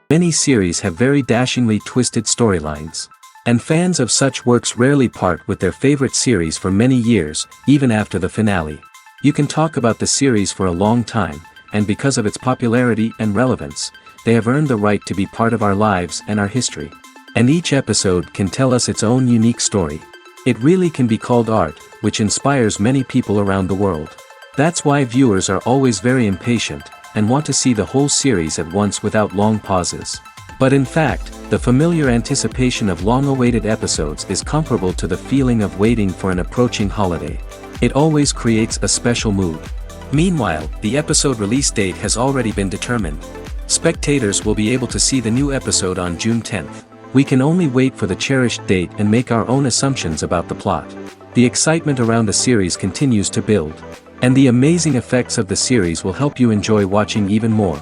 Many series have very dashingly twisted storylines. And fans of such works rarely part with their favorite series for many years, even after the finale. You can talk about the series for a long time, and because of its popularity and relevance, they have earned the right to be part of our lives and our history. And each episode can tell us its own unique story. It really can be called art, which inspires many people around the world. That's why viewers are always very impatient, and want to see the whole series at once without long pauses. But in fact, the familiar anticipation of long-awaited episodes is comparable to the feeling of waiting for an approaching holiday. It always creates a special mood. Meanwhile, the episode release date has already been determined. Spectators will be able to see the new episode on June 10th. We can only wait for the cherished date and make our own assumptions about the plot. The excitement around the series continues to build. And the amazing effects of the series will help you enjoy watching even more.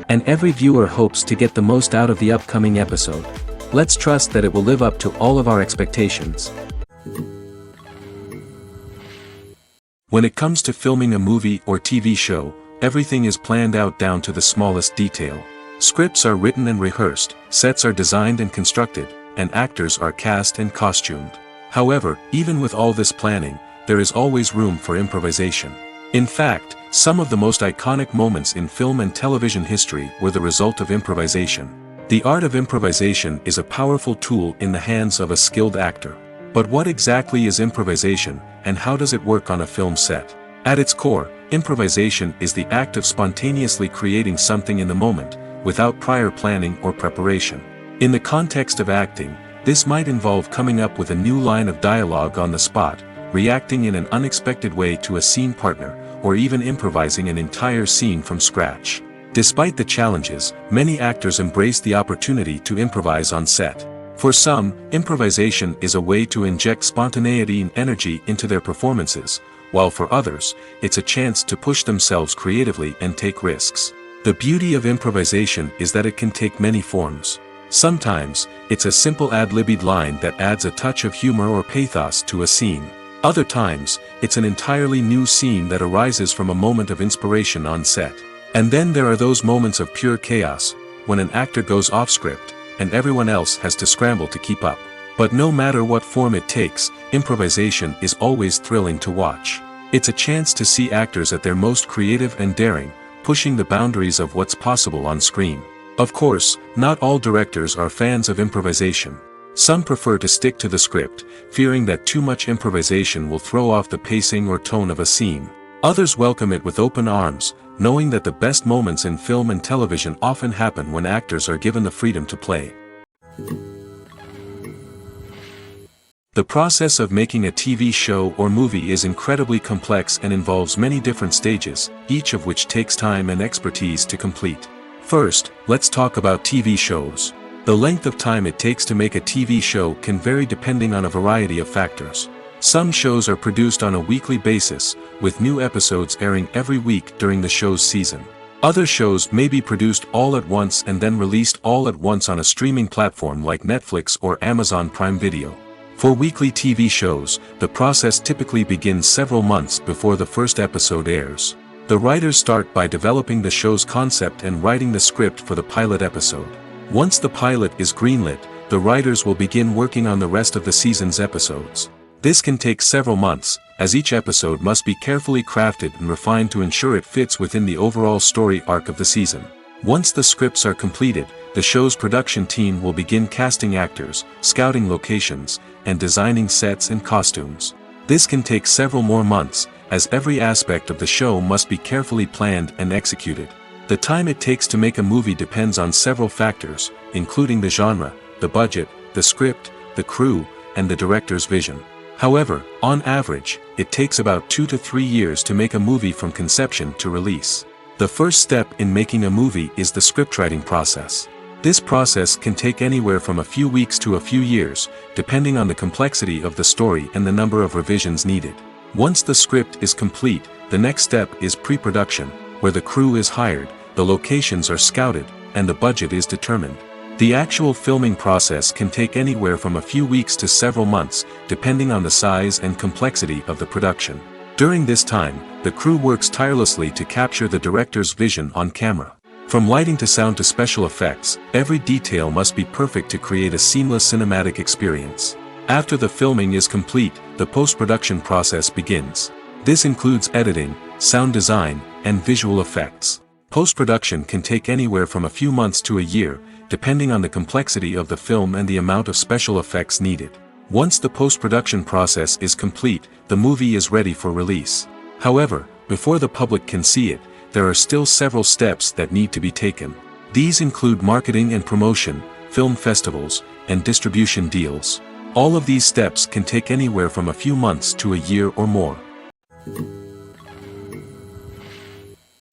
And every viewer hopes to get the most out of the upcoming episode. Let's trust that it will live up to all of our expectations. When it comes to filming a movie or TV show, everything is planned out down to the smallest detail. Scripts are written and rehearsed, sets are designed and constructed, and actors are cast and costumed. However, even with all this planning, there is always room for improvisation. In fact, some of the most iconic moments in film and television history were the result of improvisation. The art of improvisation is a powerful tool in the hands of a skilled actor. But what exactly is improvisation, and how does it work on a film set? At its core, improvisation is the act of spontaneously creating something in the moment, without prior planning or preparation. In the context of acting, this might involve coming up with a new line of dialogue on the spot, reacting in an unexpected way to a scene partner, or even improvising an entire scene from scratch. Despite the challenges, many actors embrace the opportunity to improvise on set. For some, improvisation is a way to inject spontaneity and energy into their performances, while for others, it's a chance to push themselves creatively and take risks. The beauty of improvisation is that it can take many forms. Sometimes, it's a simple ad-libbed line that adds a touch of humor or pathos to a scene. Other times, it's an entirely new scene that arises from a moment of inspiration on set. And then there are those moments of pure chaos, when an actor goes off script, and everyone else has to scramble to keep up. But no matter what form it takes, improvisation is always thrilling to watch. It's a chance to see actors at their most creative and daring, pushing the boundaries of what's possible on screen. Of course, not all directors are fans of improvisation. Some prefer to stick to the script, fearing that too much improvisation will throw off the pacing or tone of a scene. Others welcome it with open arms, knowing that the best moments in film and television often happen when actors are given the freedom to play. The process of making a TV show or movie is incredibly complex and involves many different stages, each of which takes time and expertise to complete. First, let's talk about TV shows. The length of time it takes to make a TV show can vary depending on a variety of factors. Some shows are produced on a weekly basis, with new episodes airing every week during the show's season. Other shows may be produced all at once and then released all at once on a streaming platform like Netflix or Amazon Prime Video. For weekly TV shows, the process typically begins several months before the first episode airs. The writers start by developing the show's concept and writing the script for the pilot episode. Once the pilot is greenlit, the writers will begin working on the rest of the season's episodes. This can take several months, as each episode must be carefully crafted and refined to ensure it fits within the overall story arc of the season. Once the scripts are completed, the show's production team will begin casting actors, scouting locations, and designing sets and costumes. This can take several more months, as every aspect of the show must be carefully planned and executed. The time it takes to make a movie depends on several factors, including the genre, the budget, the script, the crew, and the director's vision. However, on average, it takes about 2 to 3 years to make a movie from conception to release. The first step in making a movie is the scriptwriting process. This process can take anywhere from a few weeks to a few years, depending on the complexity of the story and the number of revisions needed. Once the script is complete, the next step is pre-production, where the crew is hired, the locations are scouted, and the budget is determined. The actual filming process can take anywhere from a few weeks to several months, depending on the size and complexity of the production. During this time, the crew works tirelessly to capture the director's vision on camera. From lighting to sound to special effects, every detail must be perfect to create a seamless cinematic experience. After the filming is complete, the post-production process begins. This includes editing, sound design, and visual effects. Post-production can take anywhere from a few months to a year, depending on the complexity of the film and the amount of special effects needed. Once the post-production process is complete, the movie is ready for release. However, before the public can see it, there are still several steps that need to be taken. These include marketing and promotion, film festivals, and distribution deals. All of these steps can take anywhere from a few months to a year or more.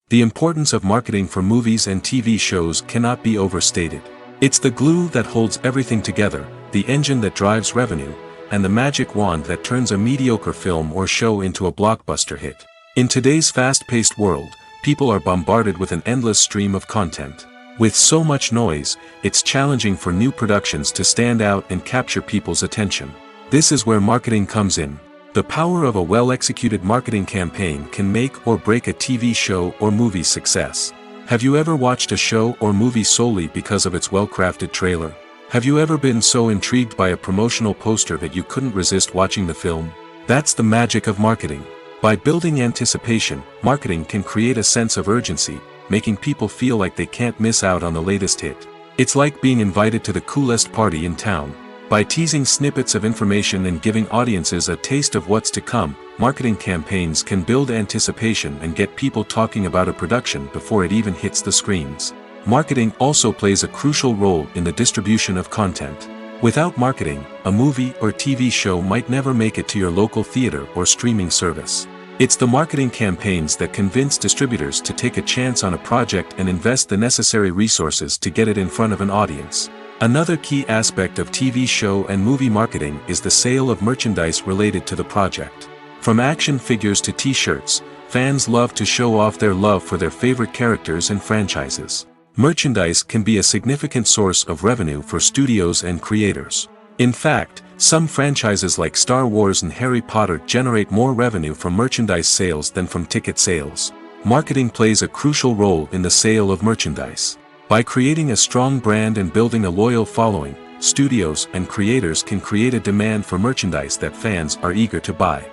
The importance of marketing for movies and TV shows cannot be overstated. It's the glue that holds everything together, the engine that drives revenue, and the magic wand that turns a mediocre film or show into a blockbuster hit. In today's fast-paced world, people are bombarded with an endless stream of content. With so much noise, it's challenging for new productions to stand out and capture people's attention. This is where marketing comes in. The power of a well-executed marketing campaign can make or break a TV show or movie's success. Have you ever watched a show or movie solely because of its well-crafted trailer? Have you ever been so intrigued by a promotional poster that you couldn't resist watching the film? That's the magic of marketing. By building anticipation, marketing can create a sense of urgency, making people feel like they can't miss out on the latest hit. It's like being invited to the coolest party in town. By teasing snippets of information and giving audiences a taste of what's to come, marketing campaigns can build anticipation and get people talking about a production before it even hits the screens. Marketing also plays a crucial role in the distribution of content. Without marketing, a movie or TV show might never make it to your local theater or streaming service. It's the marketing campaigns that convince distributors to take a chance on a project and invest the necessary resources to get it in front of an audience. Another key aspect of TV show and movie marketing is the sale of merchandise related to the project. From action figures to t-shirts, fans love to show off their love for their favorite characters and franchises. Merchandise can be a significant source of revenue for studios and creators. In fact, some franchises like Star Wars and Harry Potter generate more revenue from merchandise sales than from ticket sales. Marketing plays a crucial role in the sale of merchandise. By creating a strong brand and building a loyal following, studios and creators can create a demand for merchandise that fans are eager to buy.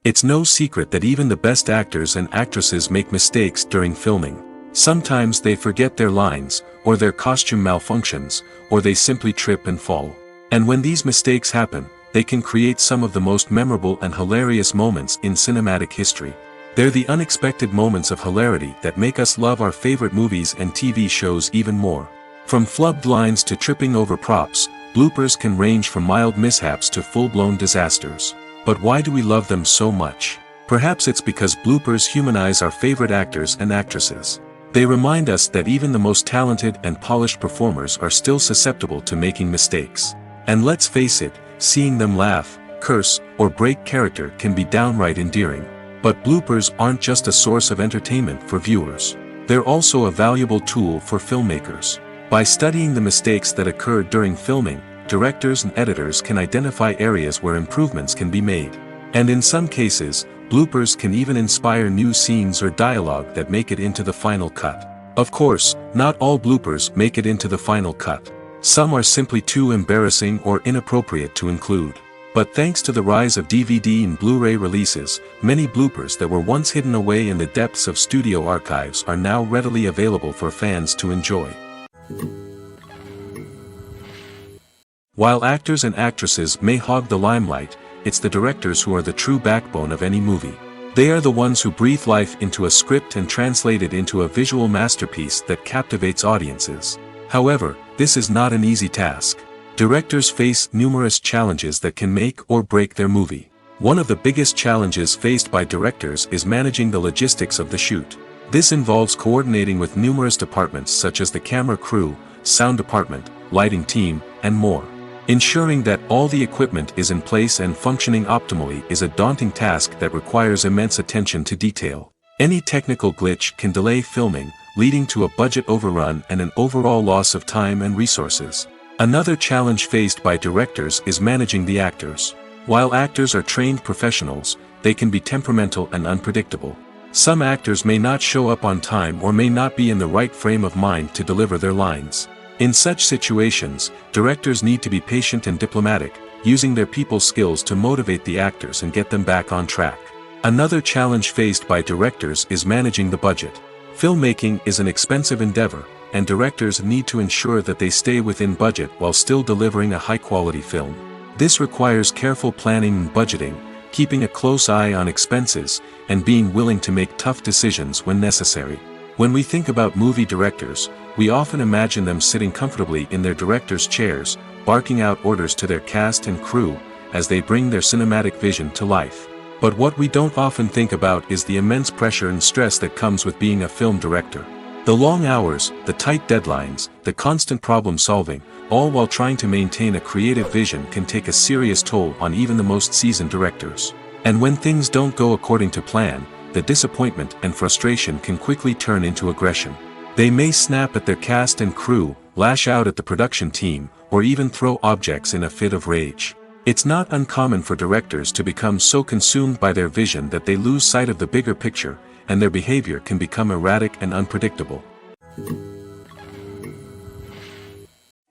It's no secret that even the best actors and actresses make mistakes during filming. Sometimes they forget their lines, or their costume malfunctions, or they simply trip and fall. And when these mistakes happen, they can create some of the most memorable and hilarious moments in cinematic history. They're the unexpected moments of hilarity that make us love our favorite movies and TV shows even more. From flubbed lines to tripping over props, bloopers can range from mild mishaps to full-blown disasters. But why do we love them so much? Perhaps it's because bloopers humanize our favorite actors and actresses. They remind us that even the most talented and polished performers are still susceptible to making mistakes. And let's face it, seeing them laugh, curse, or break character can be downright endearing. But bloopers aren't just a source of entertainment for viewers. They're also a valuable tool for filmmakers. By studying the mistakes that occurred during filming, directors and editors can identify areas where improvements can be made. And in some cases, bloopers can even inspire new scenes or dialogue that make it into the final cut. Of course, not all bloopers make it into the final cut. Some are simply too embarrassing or inappropriate to include. But thanks to the rise of DVD and Blu-ray releases, many bloopers that were once hidden away in the depths of studio archives are now readily available for fans to enjoy. While actors and actresses may hog the limelight, it's the directors who are the true backbone of any movie. They are the ones who breathe life into a script and translate it into a visual masterpiece that captivates audiences. However, this is not an easy task. Directors face numerous challenges that can make or break their movie. One of the biggest challenges faced by directors is managing the logistics of the shoot. This involves coordinating with numerous departments such as the camera crew, sound department, lighting team, and more. Ensuring that all the equipment is in place and functioning optimally is a daunting task that requires immense attention to detail. Any technical glitch can delay filming, leading to a budget overrun and an overall loss of time and resources. Another challenge faced by directors is managing the actors. While actors are trained professionals, they can be temperamental and unpredictable. Some actors may not show up on time or may not be in the right frame of mind to deliver their lines. In such situations, directors need to be patient and diplomatic, using their people skills to motivate the actors and get them back on track. Another challenge faced by directors is managing the budget. Filmmaking is an expensive endeavor, and directors need to ensure that they stay within budget while still delivering a high-quality film. This requires careful planning and budgeting, keeping a close eye on expenses, and being willing to make tough decisions when necessary. When we think about movie directors, we often imagine them sitting comfortably in their director's chairs, barking out orders to their cast and crew, as they bring their cinematic vision to life. But what we don't often think about is the immense pressure and stress that comes with being a film director. The long hours, the tight deadlines, the constant problem solving, all while trying to maintain a creative vision can take a serious toll on even the most seasoned directors. And when things don't go according to plan, the disappointment and frustration can quickly turn into aggression. They may snap at their cast and crew, lash out at the production team, or even throw objects in a fit of rage. It's not uncommon for directors to become so consumed by their vision that they lose sight of the bigger picture, and their behavior can become erratic and unpredictable.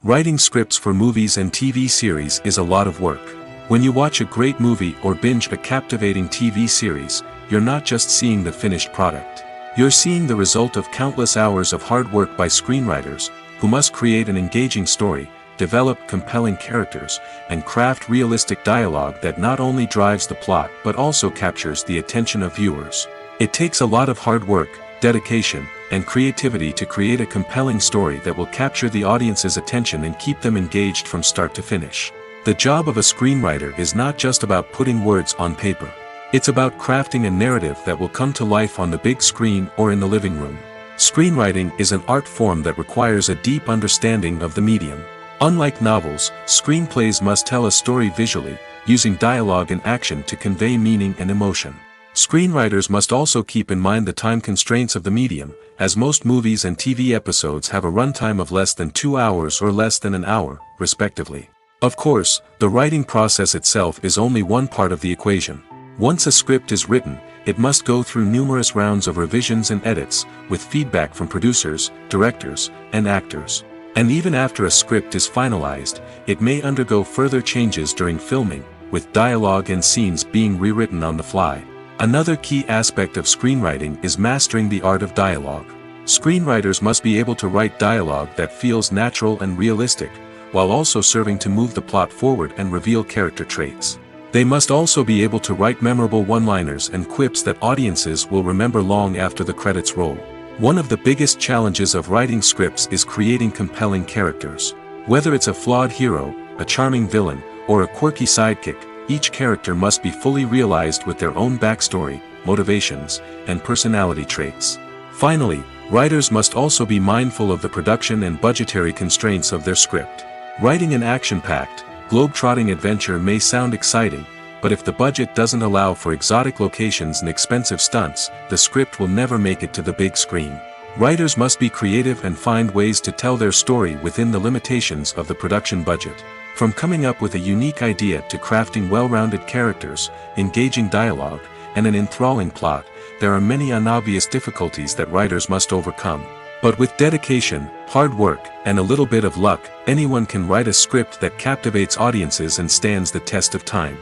Writing scripts for movies and TV series is a lot of work. When you watch a great movie or binge a captivating TV series, you're not just seeing the finished product. You're seeing the result of countless hours of hard work by screenwriters, who must create an engaging story, develop compelling characters, and craft realistic dialogue that not only drives the plot but also captures the attention of viewers. It takes a lot of hard work, dedication, and creativity to create a compelling story that will capture the audience's attention and keep them engaged from start to finish. The job of a screenwriter is not just about putting words on paper. It's about crafting a narrative that will come to life on the big screen or in the living room. Screenwriting is an art form that requires a deep understanding of the medium. Unlike novels, screenplays must tell a story visually, using dialogue and action to convey meaning and emotion. Screenwriters must also keep in mind the time constraints of the medium, as most movies and TV episodes have a runtime of less than 2 hours or less than an hour, respectively. Of course, the writing process itself is only one part of the equation. Once a script is written, it must go through numerous rounds of revisions and edits, with feedback from producers, directors, and actors. And even after a script is finalized, it may undergo further changes during filming, with dialogue and scenes being rewritten on the fly. Another key aspect of screenwriting is mastering the art of dialogue. Screenwriters must be able to write dialogue that feels natural and realistic, while also serving to move the plot forward and reveal character traits. They must also be able to write memorable one-liners and quips that audiences will remember long after the credits roll. One of the biggest challenges of writing scripts is creating compelling characters. Whether it's a flawed hero, a charming villain, or a quirky sidekick, each character must be fully realized with their own backstory, motivations, and personality traits. Finally, writers must also be mindful of the production and budgetary constraints of their script. Writing an action-packed, globe-trotting adventure may sound exciting, but if the budget doesn't allow for exotic locations and expensive stunts, the script will never make it to the big screen. Writers must be creative and find ways to tell their story within the limitations of the production budget. From coming up with a unique idea to crafting well-rounded characters, engaging dialogue, and an enthralling plot, there are many unobvious difficulties that writers must overcome. But with dedication, hard work, and a little bit of luck, anyone can write a script that captivates audiences and stands the test of time.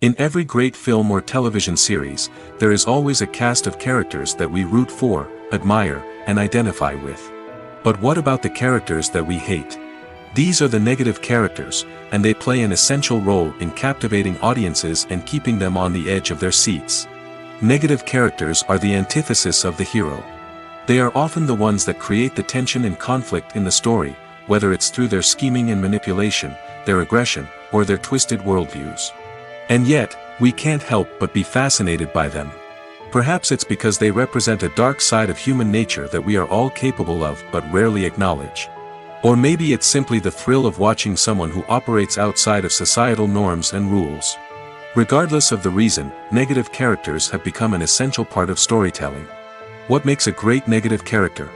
In every great film or television series, there is always a cast of characters that we root for, admire, and identify with. But what about the characters that we hate? These are the negative characters, and they play an essential role in captivating audiences and keeping them on the edge of their seats. Negative characters are the antithesis of the hero. They are often the ones that create the tension and conflict in the story, whether it's through their scheming and manipulation, their aggression, or their twisted worldviews. And yet, we can't help but be fascinated by them. Perhaps it's because they represent a dark side of human nature that we are all capable of but rarely acknowledge. Or maybe it's simply the thrill of watching someone who operates outside of societal norms and rules. Regardless of the reason, negative characters have become an essential part of storytelling. What makes a great negative character?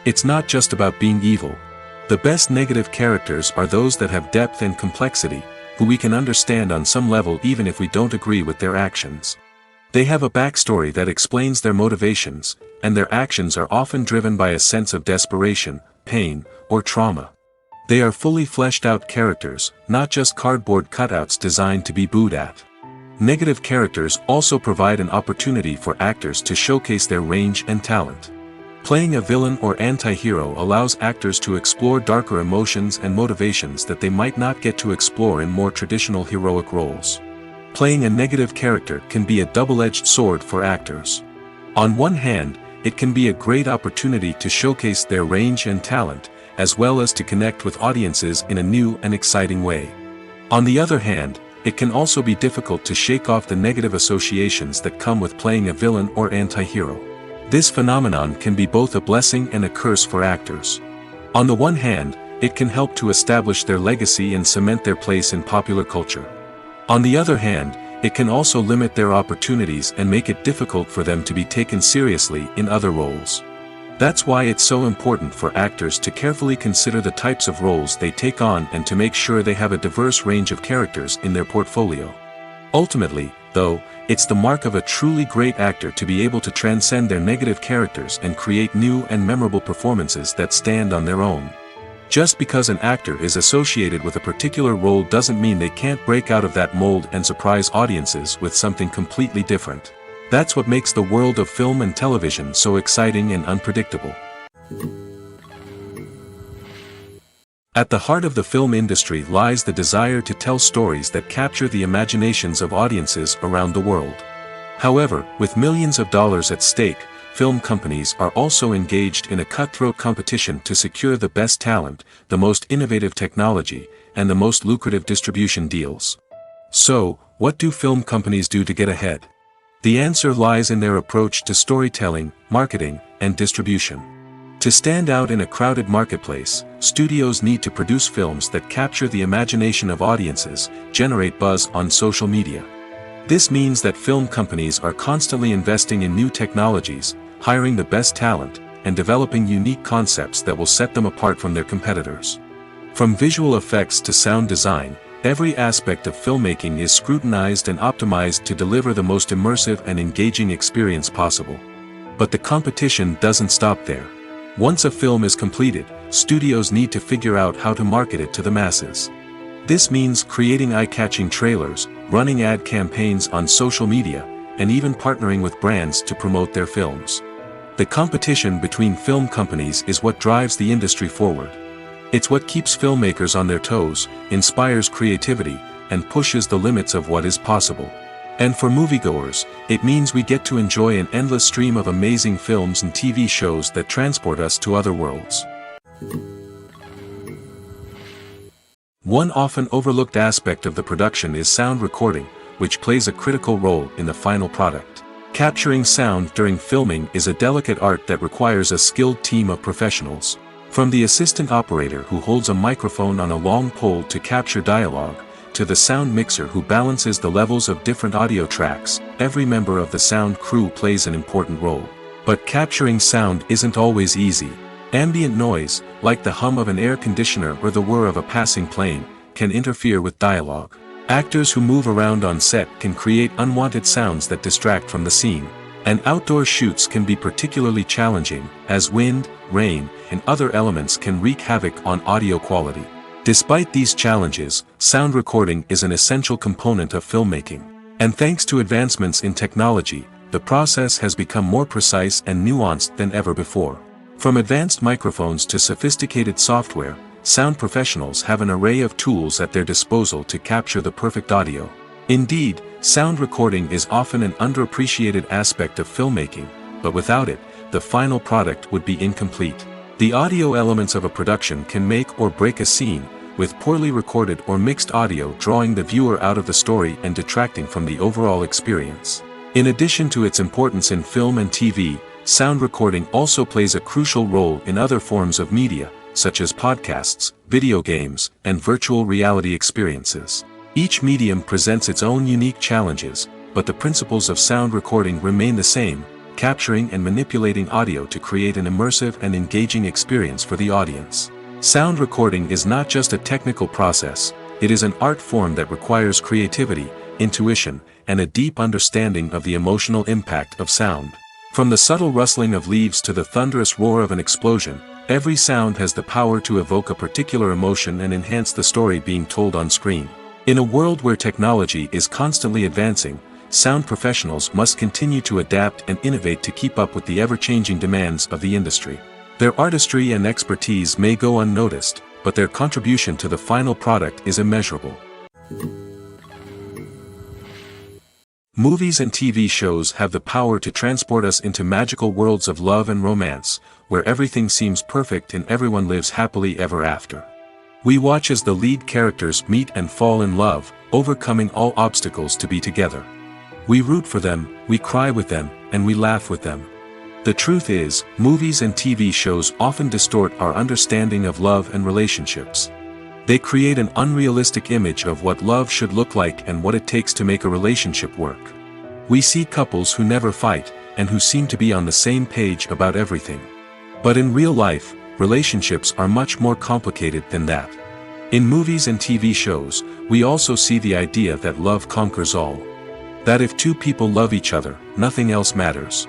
It's not just about being evil. The best negative characters are those that have depth and complexity, who we can understand on some level even if we don't agree with their actions. They have a backstory that explains their motivations, and their actions are often driven by a sense of desperation, pain, or trauma. They are fully fleshed out characters, not just cardboard cutouts designed to be booed at. Negative characters also provide an opportunity for actors to showcase their range and talent. Playing a villain or anti-hero allows actors to explore darker emotions and motivations that they might not get to explore in more traditional heroic roles. Playing a negative character can be a double-edged sword for actors. On one hand, it can be a great opportunity to showcase their range and talent, as well as to connect with audiences in a new and exciting way. On the other hand, it can also be difficult to shake off the negative associations that come with playing a villain or anti-hero. This phenomenon can be both a blessing and a curse for actors. On the one hand, it can help to establish their legacy and cement their place in popular culture. On the other hand, it can also limit their opportunities and make it difficult for them to be taken seriously in other roles. That's why it's so important for actors to carefully consider the types of roles they take on and to make sure they have a diverse range of characters in their portfolio. Ultimately, though, it's the mark of a truly great actor to be able to transcend their negative characters and create new and memorable performances that stand on their own. Just because an actor is associated with a particular role doesn't mean they can't break out of that mold and surprise audiences with something completely different. That's what makes the world of film and television so exciting and unpredictable. At the heart of the film industry lies the desire to tell stories that capture the imaginations of audiences around the world. However, with millions of dollars at stake, film companies are also engaged in a cutthroat competition to secure the best talent, the most innovative technology, and the most lucrative distribution deals. So, what do film companies do to get ahead? The answer lies in their approach to storytelling, marketing, and distribution. To stand out in a crowded marketplace, studios need to produce films that capture the imagination of audiences, generate buzz on social media. This means that film companies are constantly investing in new technologies, hiring the best talent, and developing unique concepts that will set them apart from their competitors. From visual effects to sound design, every aspect of filmmaking is scrutinized and optimized to deliver the most immersive and engaging experience possible. But the competition doesn't stop there. Once a film is completed, studios need to figure out how to market it to the masses. This means creating eye-catching trailers, running ad campaigns on social media, and even partnering with brands to promote their films. The competition between film companies is what drives the industry forward. It's what keeps filmmakers on their toes, inspires creativity, and pushes the limits of what is possible. And for moviegoers, it means we get to enjoy an endless stream of amazing films and TV shows that transport us to other worlds. One often overlooked aspect of the production is sound recording, which plays a critical role in the final product. Capturing sound during filming is a delicate art that requires a skilled team of professionals. From the assistant operator who holds a microphone on a long pole to capture dialogue, to the sound mixer who balances the levels of different audio tracks, every member of the sound crew plays an important role. But capturing sound isn't always easy. Ambient noise, like the hum of an air conditioner or the whir of a passing plane, can interfere with dialogue. Actors who move around on set can create unwanted sounds that distract from the scene. And outdoor shoots can be particularly challenging, as wind, rain, and other elements can wreak havoc on audio quality. Despite these challenges, sound recording is an essential component of filmmaking. And thanks to advancements in technology, the process has become more precise and nuanced than ever before. From advanced microphones to sophisticated software, sound professionals have an array of tools at their disposal to capture the perfect audio. Indeed, sound recording is often an underappreciated aspect of filmmaking, but without it, the final product would be incomplete. The audio elements of a production can make or break a scene, with poorly recorded or mixed audio drawing the viewer out of the story and detracting from the overall experience. In addition to its importance in film and TV, sound recording also plays a crucial role in other forms of media, such as podcasts, video games, and virtual reality experiences. Each medium presents its own unique challenges, but the principles of sound recording remain the same, capturing and manipulating audio to create an immersive and engaging experience for the audience. Sound recording is not just a technical process, It is an art form that requires creativity, intuition, and a deep understanding of the emotional impact of sound. From the subtle rustling of leaves to the thunderous roar of an explosion, every sound has the power to evoke a particular emotion and enhance the story being told on screen. In a world where technology is constantly advancing, sound professionals must continue to adapt and innovate to keep up with the ever-changing demands of the industry. Their artistry and expertise may go unnoticed, but their contribution to the final product is immeasurable. Movies and TV shows have the power to transport us into magical worlds of love and romance, where everything seems perfect and everyone lives happily ever after. We watch as the lead characters meet and fall in love, overcoming all obstacles to be together. We root for them, we cry with them, and we laugh with them. The truth is, movies and TV shows often distort our understanding of love and relationships. They create an unrealistic image of what love should look like and what it takes to make a relationship work. We see couples who never fight, and who seem to be on the same page about everything. But in real life, relationships are much more complicated than that. In movies and TV shows, we also see the idea that love conquers all. That if two people love each other, nothing else matters.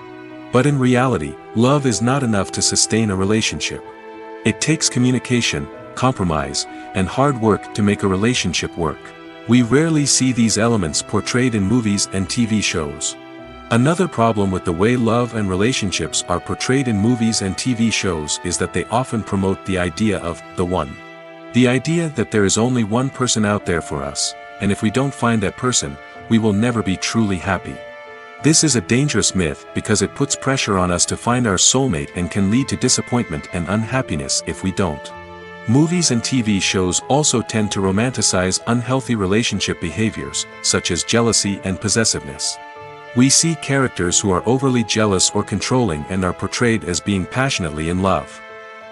But in reality, love is not enough to sustain a relationship. It takes communication, compromise, and hard work to make a relationship work. We rarely see these elements portrayed in movies and TV shows. Another problem with the way love and relationships are portrayed in movies and TV shows is that they often promote the idea of the one. The idea that there is only one person out there for us, and if we don't find that person, we will never be truly happy. This is a dangerous myth because it puts pressure on us to find our soulmate and can lead to disappointment and unhappiness if we don't. Movies and TV shows also tend to romanticize unhealthy relationship behaviors, such as jealousy and possessiveness. We see characters who are overly jealous or controlling and are portrayed as being passionately in love.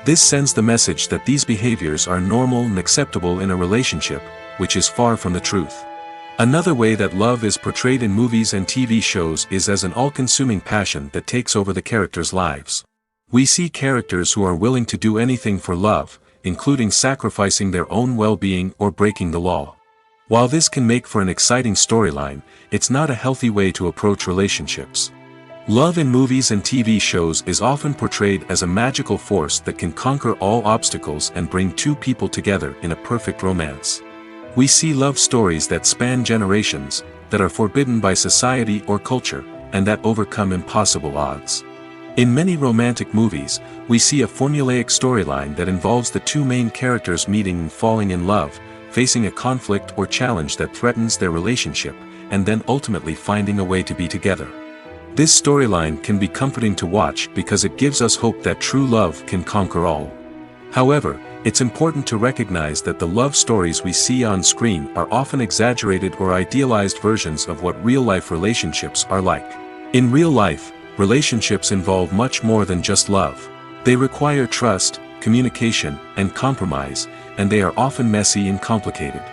This sends the message that these behaviors are normal and acceptable in a relationship, which is far from the truth. Another way that love is portrayed in movies and TV shows is as an all-consuming passion that takes over the characters' lives. We see characters who are willing to do anything for love, including sacrificing their own well-being or breaking the law. While this can make for an exciting storyline, it's not a healthy way to approach relationships. Love in movies and TV shows is often portrayed as a magical force that can conquer all obstacles and bring two people together in a perfect romance. We see love stories that span generations, that are forbidden by society or culture, and that overcome impossible odds. In many romantic movies, we see a formulaic storyline that involves the two main characters meeting and falling in love, facing a conflict or challenge that threatens their relationship, and then ultimately finding a way to be together. This storyline can be comforting to watch because it gives us hope that true love can conquer all. However, it's important to recognize that the love stories we see on screen are often exaggerated or idealized versions of what real-life relationships are like. In real life, relationships involve much more than just love. They require trust, communication, and compromise, and they are often messy and complicated.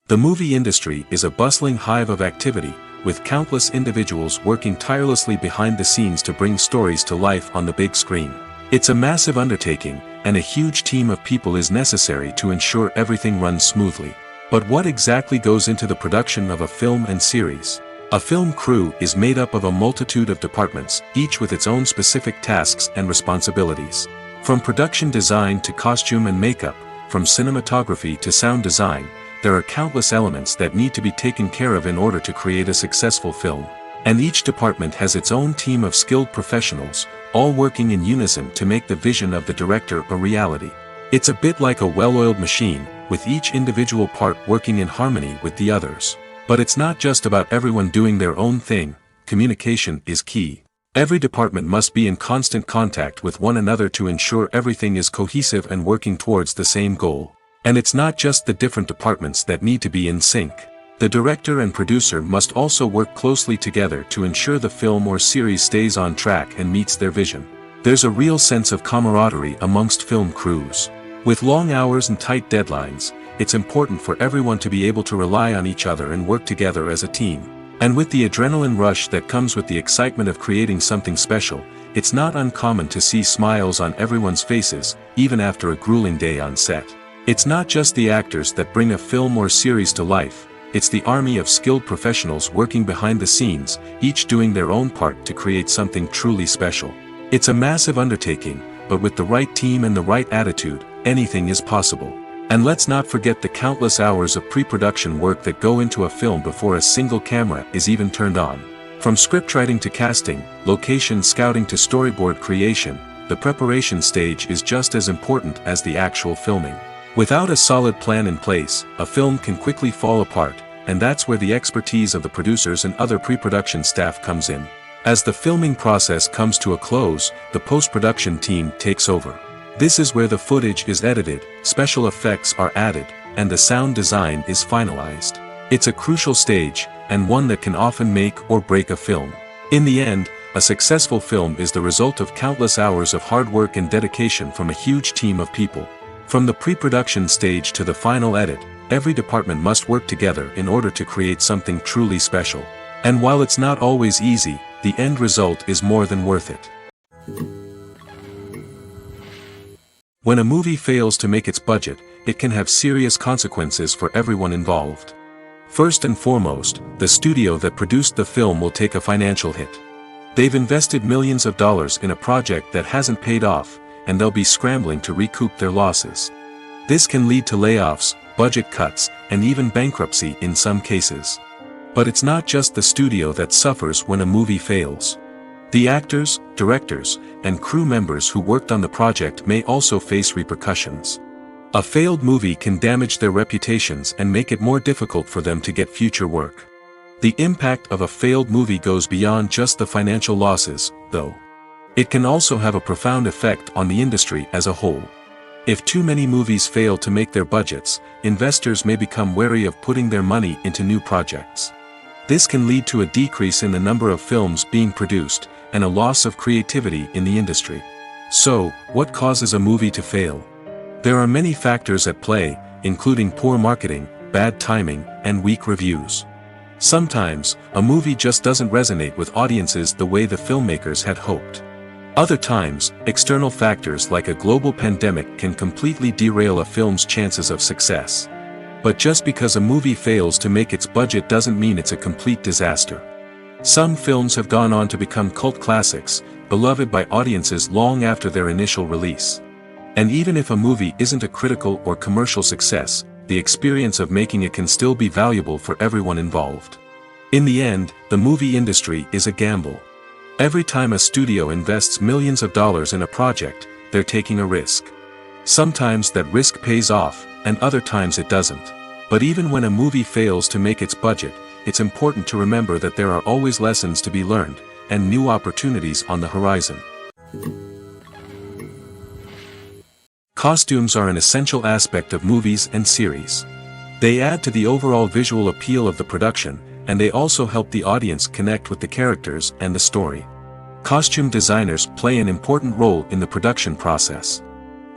The movie industry is a bustling hive of activity, with countless individuals working tirelessly behind the scenes to bring stories to life on the big screen. It's a massive undertaking, and a huge team of people is necessary to ensure everything runs smoothly. But what exactly goes into the production of a film and series? A film crew is made up of a multitude of departments, each with its own specific tasks and responsibilities. From production design to costume and makeup, from cinematography to sound design, there are countless elements that need to be taken care of in order to create a successful film. And each department has its own team of skilled professionals, all working in unison to make the vision of the director a reality. It's a bit like a well-oiled machine, with each individual part working in harmony with the others. But it's not just about everyone doing their own thing. Communication is key. Every department must be in constant contact with one another to ensure everything is cohesive and working towards the same goal. And it's not just the different departments that need to be in sync. The director and producer must also work closely together to ensure the film or series stays on track and meets their vision. There's a real sense of camaraderie amongst film crews. With long hours and tight deadlines, it's important for everyone to be able to rely on each other and work together as a team. And with the adrenaline rush that comes with the excitement of creating something special, it's not uncommon to see smiles on everyone's faces, even after a grueling day on set. It's not just the actors that bring a film or series to life, it's the army of skilled professionals working behind the scenes, each doing their own part to create something truly special. It's a massive undertaking, but with the right team and the right attitude, anything is possible. And let's not forget the countless hours of pre-production work that go into a film before a single camera is even turned on. From scriptwriting to casting, location scouting to storyboard creation, the preparation stage is just as important as the actual filming. Without a solid plan in place, a film can quickly fall apart, and that's where the expertise of the producers and other pre-production staff comes in. As the filming process comes to a close, the post-production team takes over. This is where the footage is edited, special effects are added, and the sound design is finalized. It's a crucial stage, and one that can often make or break a film. In the end, a successful film is the result of countless hours of hard work and dedication from a huge team of people. From the pre-production stage to the final edit, every department must work together in order to create something truly special. And while it's not always easy, the end result is more than worth it. When a movie fails to make its budget, it can have serious consequences for everyone involved. First and foremost, the studio that produced the film will take a financial hit. They've invested millions of dollars in a project that hasn't paid off, and they'll be scrambling to recoup their losses. This can lead to layoffs, budget cuts, and even bankruptcy in some cases. But it's not just the studio that suffers when a movie fails. The actors, directors, and crew members who worked on the project may also face repercussions. A failed movie can damage their reputations and make it more difficult for them to get future work. The impact of a failed movie goes beyond just the financial losses, though. It can also have a profound effect on the industry as a whole. If too many movies fail to make their budgets, investors may become wary of putting their money into new projects. This can lead to a decrease in the number of films being produced, and a loss of creativity in the industry. So, what causes a movie to fail? There are many factors at play, including poor marketing, bad timing, and weak reviews. Sometimes, a movie just doesn't resonate with audiences the way the filmmakers had hoped. Other times, external factors like a global pandemic can completely derail a film's chances of success. But just because a movie fails to make its budget doesn't mean it's a complete disaster. Some films have gone on to become cult classics, beloved by audiences long after their initial release. And even if a movie isn't a critical or commercial success, the experience of making it can still be valuable for everyone involved. In the end, the movie industry is a gamble. Every time a studio invests millions of dollars in a project, they're taking a risk. Sometimes that risk pays off, and other times it doesn't. But even when a movie fails to make its budget, it's important to remember that there are always lessons to be learned, and new opportunities on the horizon. Costumes are an essential aspect of movies and series. They add to the overall visual appeal of the production, and they also help the audience connect with the characters and the story. Costume designers play an important role in the production process.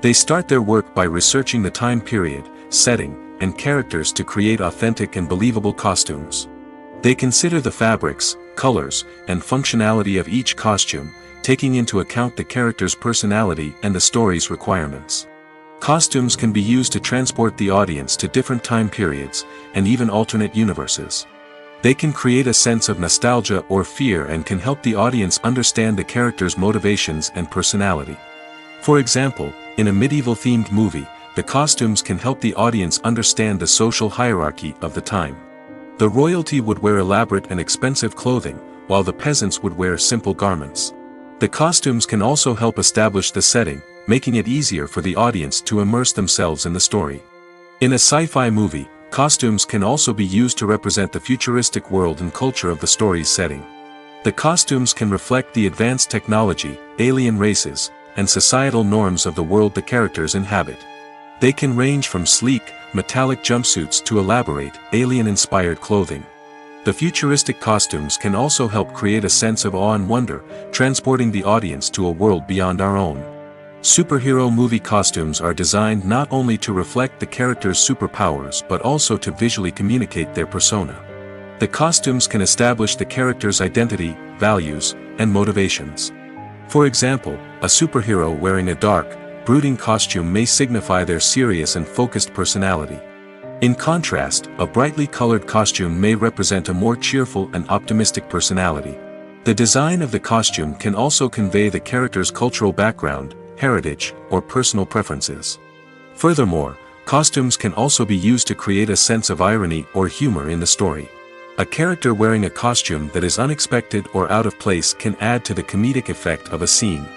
They start their work by researching the time period, setting, and characters to create authentic and believable costumes. They consider the fabrics, colors, and functionality of each costume, taking into account the character's personality and the story's requirements. Costumes can be used to transport the audience to different time periods, and even alternate universes. They can create a sense of nostalgia or fear and can help the audience understand the character's motivations and personality. For example, in a medieval-themed movie, the costumes can help the audience understand the social hierarchy of the time. The royalty would wear elaborate and expensive clothing, while the peasants would wear simple garments. The costumes can also help establish the setting, making it easier for the audience to immerse themselves in the story. In a sci-fi movie, costumes can also be used to represent the futuristic world and culture of the story's setting. The costumes can reflect the advanced technology, alien races, and societal norms of the world the characters inhabit. They can range from sleek, metallic jumpsuits to elaborate, alien-inspired clothing. The futuristic costumes can also help create a sense of awe and wonder, transporting the audience to a world beyond our own. Superhero movie costumes are designed not only to reflect the character's superpowers but also to visually communicate their persona. The costumes can establish the character's identity, values, and motivations. For example, a superhero wearing a dark, brooding costume may signify their serious and focused personality. In contrast, a brightly colored costume may represent a more cheerful and optimistic personality. The design of the costume can also convey the character's cultural background, heritage, or personal preferences. Furthermore, costumes can also be used to create a sense of irony or humor in the story. A character wearing a costume that is unexpected or out of place can add to the comedic effect of a scene.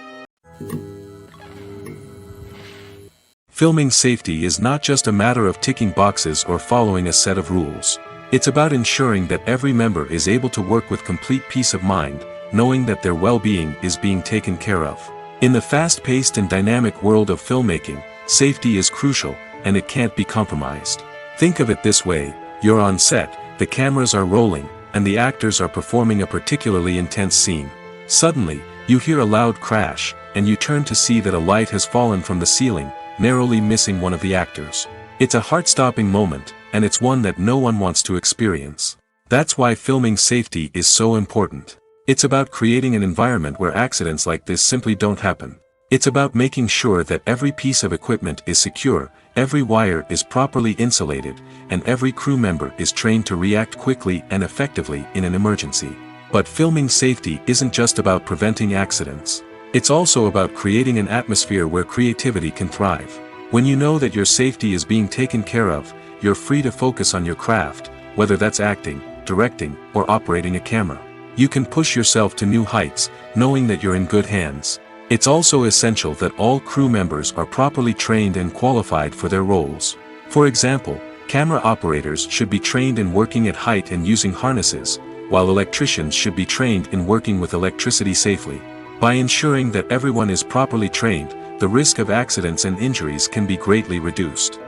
Filming safety is not just a matter of ticking boxes or following a set of rules. It's about ensuring that every member is able to work with complete peace of mind, knowing that their well-being is being taken care of. In the fast-paced and dynamic world of filmmaking, safety is crucial, and it can't be compromised. Think of it this way: you're on set, the cameras are rolling, and the actors are performing a particularly intense scene. Suddenly, you hear a loud crash, and you turn to see that a light has fallen from the ceiling, narrowly missing one of the actors. It's a heart-stopping moment, and it's one that no one wants to experience. That's why filming safety is so important. It's about creating an environment where accidents like this simply don't happen. It's about making sure that every piece of equipment is secure, every wire is properly insulated, and every crew member is trained to react quickly and effectively in an emergency. But filming safety isn't just about preventing accidents. It's also about creating an atmosphere where creativity can thrive. When you know that your safety is being taken care of, you're free to focus on your craft, whether that's acting, directing, or operating a camera. You can push yourself to new heights, knowing that you're in good hands. It's also essential that all crew members are properly trained and qualified for their roles. For example, camera operators should be trained in working at height and using harnesses, while electricians should be trained in working with electricity safely. By ensuring that everyone is properly trained, the risk of accidents and injuries can be greatly reduced.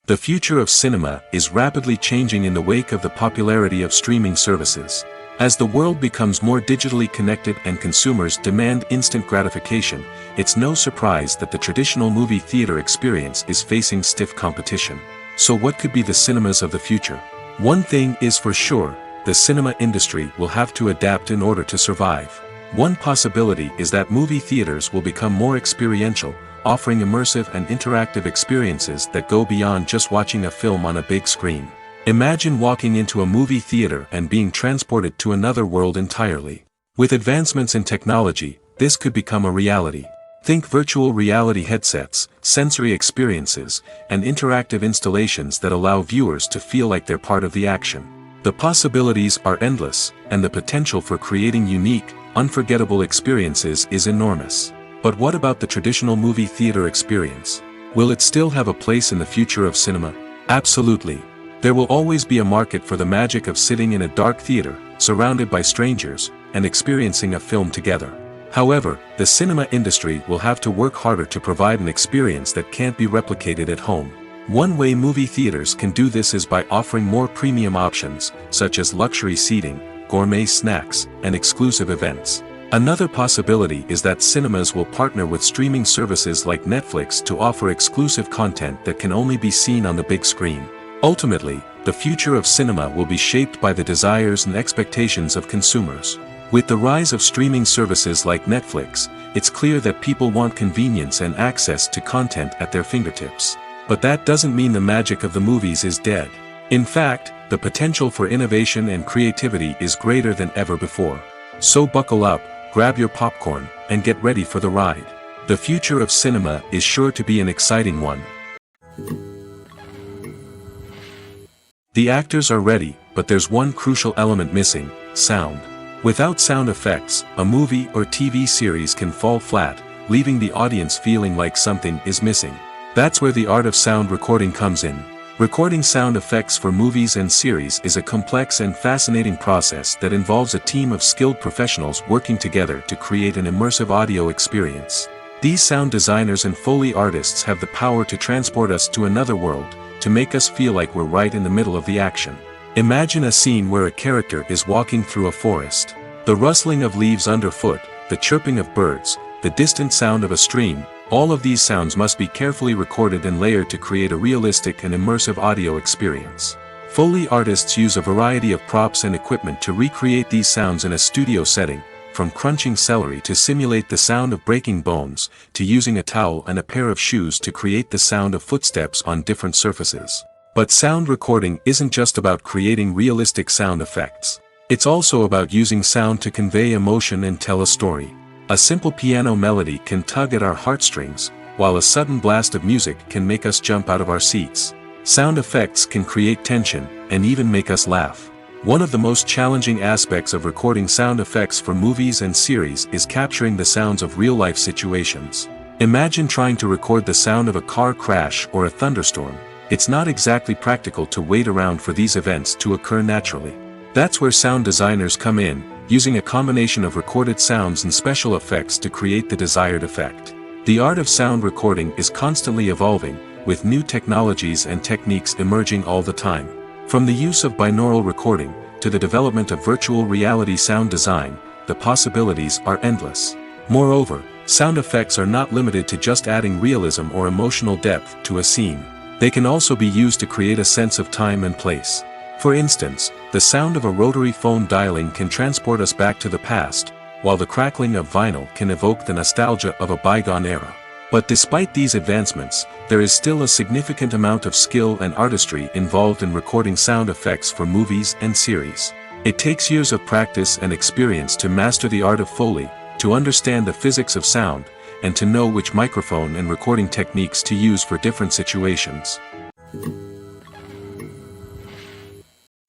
The future of cinema is rapidly changing in the wake of the popularity of streaming services. As the world becomes more digitally connected and consumers demand instant gratification, it's no surprise that the traditional movie theater experience is facing stiff competition. So what could be the cinemas of the future? One thing is for sure: the cinema industry will have to adapt in order to survive. One possibility is that movie theaters will become more experiential, offering immersive and interactive experiences that go beyond just watching a film on a big screen. Imagine walking into a movie theater and being transported to another world entirely. With advancements in technology, this could become a reality. Think virtual reality headsets, sensory experiences, and interactive installations that allow viewers to feel like they're part of the action. The possibilities are endless, and the potential for creating unique, unforgettable experiences is enormous. But what about the traditional movie theater experience? Will it still have a place in the future of cinema? Absolutely. There will always be a market for the magic of sitting in a dark theater, surrounded by strangers, and experiencing a film together. However, the cinema industry will have to work harder to provide an experience that can't be replicated at home. One way movie theaters can do this is by offering more premium options, such as luxury seating, gourmet snacks, and exclusive events. Another possibility is that cinemas will partner with streaming services like Netflix to offer exclusive content that can only be seen on the big screen. Ultimately, the future of cinema will be shaped by the desires and expectations of consumers. With the rise of streaming services like Netflix, it's clear that people want convenience and access to content at their fingertips. But that doesn't mean the magic of the movies is dead. In fact, the potential for innovation and creativity is greater than ever before. So buckle up, grab your popcorn, and get ready for the ride. The future of cinema is sure to be an exciting one. The actors are ready, but there's one crucial element missing: sound. Without sound effects, a movie or TV series can fall flat, leaving the audience feeling like something is missing. That's where the art of sound recording comes in. Recording sound effects for movies and series is a complex and fascinating process that involves a team of skilled professionals working together to create an immersive audio experience. These sound designers and Foley artists have the power to transport us to another world, to make us feel like we're right in the middle of the action. Imagine a scene where a character is walking through a forest. The rustling of leaves underfoot, the chirping of birds, the distant sound of a stream, all of these sounds must be carefully recorded and layered to create a realistic and immersive audio experience. Foley artists use a variety of props and equipment to recreate these sounds in a studio setting, from crunching celery to simulate the sound of breaking bones, to using a towel and a pair of shoes to create the sound of footsteps on different surfaces. But sound recording isn't just about creating realistic sound effects. It's also about using sound to convey emotion and tell a story. A simple piano melody can tug at our heartstrings, while a sudden blast of music can make us jump out of our seats. Sound effects can create tension, and even make us laugh. One of the most challenging aspects of recording sound effects for movies and series is capturing the sounds of real-life situations. Imagine trying to record the sound of a car crash or a thunderstorm. It's not exactly practical to wait around for these events to occur naturally. That's where sound designers come in, using a combination of recorded sounds and special effects to create the desired effect. The art of sound recording is constantly evolving, with new technologies and techniques emerging all the time. From the use of binaural recording, to the development of virtual reality sound design, the possibilities are endless. Moreover, sound effects are not limited to just adding realism or emotional depth to a scene. They can also be used to create a sense of time and place. For instance, the sound of a rotary phone dialing can transport us back to the past, while the crackling of vinyl can evoke the nostalgia of a bygone era. But despite these advancements, there is still a significant amount of skill and artistry involved in recording sound effects for movies and series. It takes years of practice and experience to master the art of Foley, to understand the physics of sound, and to know which microphone and recording techniques to use for different situations.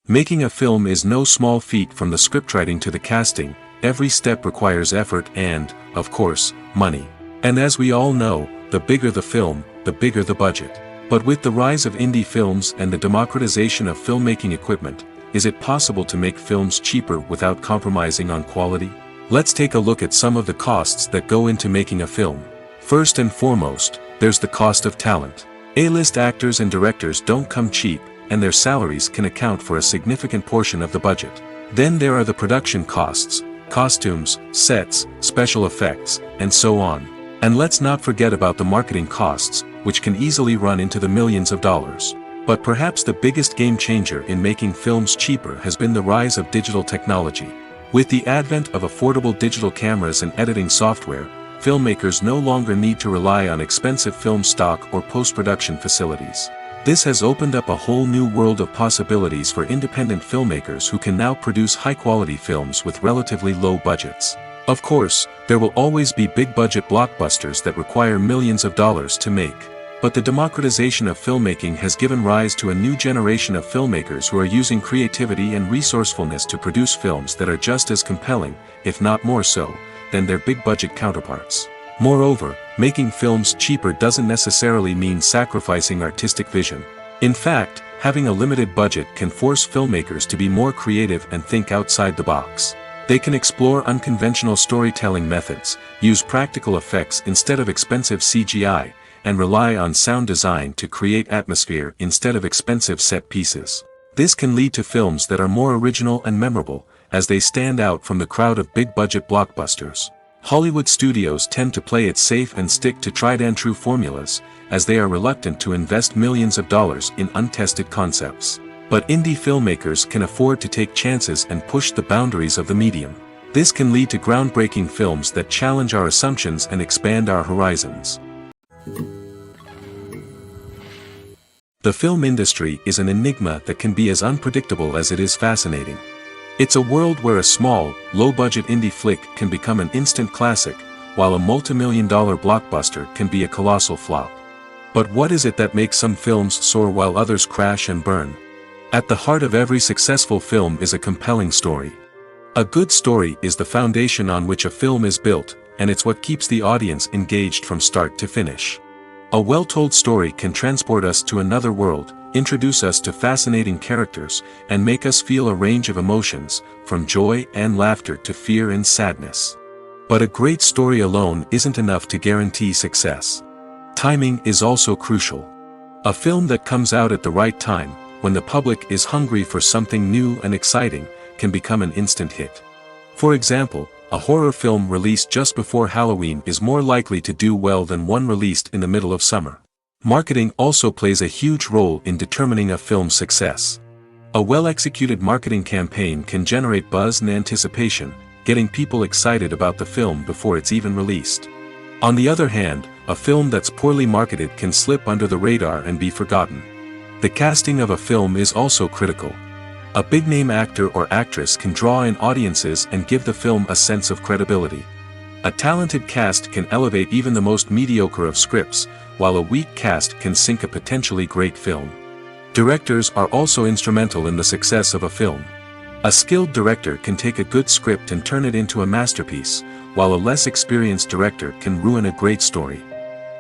Making a film is no small feat. From the scriptwriting to the casting, every step requires effort and, of course, money. And as we all know, the bigger the film, the bigger the budget. But with the rise of indie films and the democratization of filmmaking equipment, is it possible to make films cheaper without compromising on quality? Let's take a look at some of the costs that go into making a film. First and foremost, there's the cost of talent. A-list actors and directors don't come cheap, and their salaries can account for a significant portion of the budget. Then there are the production costs, costumes, sets, special effects, and so on. And let's not forget about the marketing costs, which can easily run into the millions of dollars. But perhaps the biggest game changer in making films cheaper has been the rise of digital technology. With the advent of affordable digital cameras and editing software, filmmakers no longer need to rely on expensive film stock or post-production facilities. This has opened up a whole new world of possibilities for independent filmmakers who can now produce high-quality films with relatively low budgets. Of course, there will always be big-budget blockbusters that require millions of dollars to make. But the democratization of filmmaking has given rise to a new generation of filmmakers who are using creativity and resourcefulness to produce films that are just as compelling, if not more so, than their big-budget counterparts. Moreover, making films cheaper doesn't necessarily mean sacrificing artistic vision. In fact, having a limited budget can force filmmakers to be more creative and think outside the box. They can explore unconventional storytelling methods, use practical effects instead of expensive CGI, and rely on sound design to create atmosphere instead of expensive set pieces. This can lead to films that are more original and memorable, as they stand out from the crowd of big-budget blockbusters. Hollywood studios tend to play it safe and stick to tried-and-true formulas, as they are reluctant to invest millions of dollars in untested concepts. But indie filmmakers can afford to take chances and push the boundaries of the medium. This can lead to groundbreaking films that challenge our assumptions and expand our horizons. The film industry is an enigma that can be as unpredictable as it is fascinating. It's a world where a small, low-budget indie flick can become an instant classic, while a multi-million-dollar blockbuster can be a colossal flop. But what is it that makes some films soar while others crash and burn? At the heart of every successful film is a compelling story. A good story is the foundation on which a film is built, and it's what keeps the audience engaged from start to finish. A well-told story can transport us to another world, introduce us to fascinating characters, and make us feel a range of emotions, from joy and laughter to fear and sadness. But a great story alone isn't enough to guarantee success. Timing is also crucial. A film that comes out at the right time, when the public is hungry for something new and exciting, can become an instant hit. For example, a horror film released just before Halloween is more likely to do well than one released in the middle of summer. Marketing also plays a huge role in determining a film's success. A well-executed marketing campaign can generate buzz and anticipation, getting people excited about the film before it's even released. On the other hand, a film that's poorly marketed can slip under the radar and be forgotten. The casting of a film is also critical. A big-name actor or actress can draw in audiences and give the film a sense of credibility. A talented cast can elevate even the most mediocre of scripts, while a weak cast can sink a potentially great film. Directors are also instrumental in the success of a film. A skilled director can take a good script and turn it into a masterpiece, while a less experienced director can ruin a great story.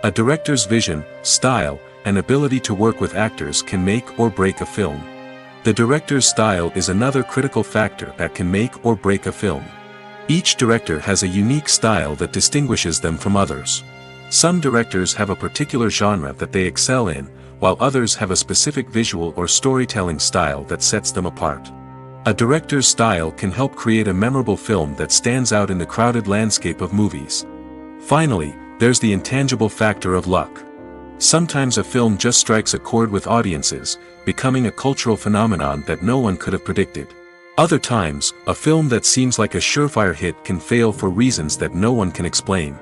A director's vision, style, and ability to work with actors can make or break a film. The director's style is another critical factor that can make or break a film. Each director has a unique style that distinguishes them from others. Some directors have a particular genre that they excel in, while others have a specific visual or storytelling style that sets them apart. A director's style can help create a memorable film that stands out in the crowded landscape of movies. Finally, there's the intangible factor of luck. Sometimes a film just strikes a chord with audiences, becoming a cultural phenomenon that no one could have predicted. Other times, a film that seems like a surefire hit can fail for reasons that no one can explain.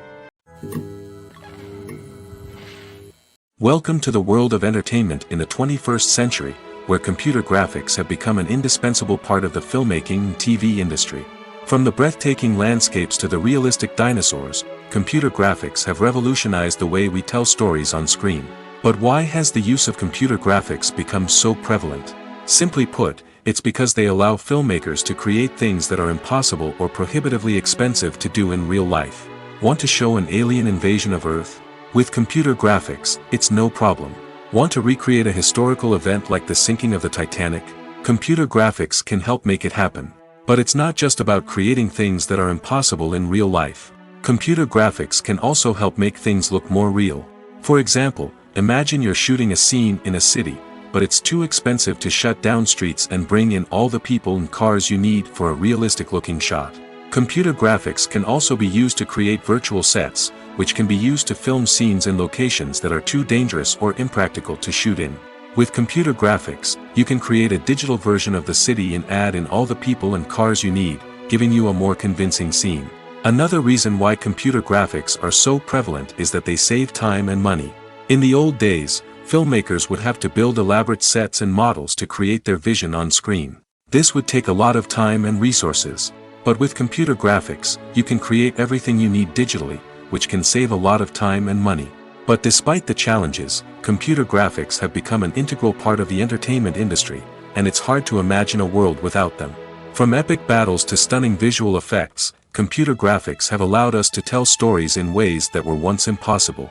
Welcome to the world of entertainment in the 21st century, where computer graphics have become an indispensable part of the filmmaking and TV industry. From the breathtaking landscapes to the realistic dinosaurs, computer graphics have revolutionized the way we tell stories on screen. But why has the use of computer graphics become so prevalent? Simply put, it's because they allow filmmakers to create things that are impossible or prohibitively expensive to do in real life. Want to show an alien invasion of Earth? With computer graphics, it's no problem. Want to recreate a historical event like the sinking of the Titanic? Computer graphics can help make it happen. But it's not just about creating things that are impossible in real life. Computer graphics can also help make things look more real. For example, imagine you're shooting a scene in a city, but it's too expensive to shut down streets and bring in all the people and cars you need for a realistic-looking shot. Computer graphics can also be used to create virtual sets, which can be used to film scenes in locations that are too dangerous or impractical to shoot in. With computer graphics, you can create a digital version of the city and add in all the people and cars you need, giving you a more convincing scene. Another reason why computer graphics are so prevalent is that they save time and money. In the old days, filmmakers would have to build elaborate sets and models to create their vision on screen. This would take a lot of time and resources. But with computer graphics, you can create everything you need digitally, which can save a lot of time and money. But despite the challenges, computer graphics have become an integral part of the entertainment industry, and it's hard to imagine a world without them. From epic battles to stunning visual effects, computer graphics have allowed us to tell stories in ways that were once impossible.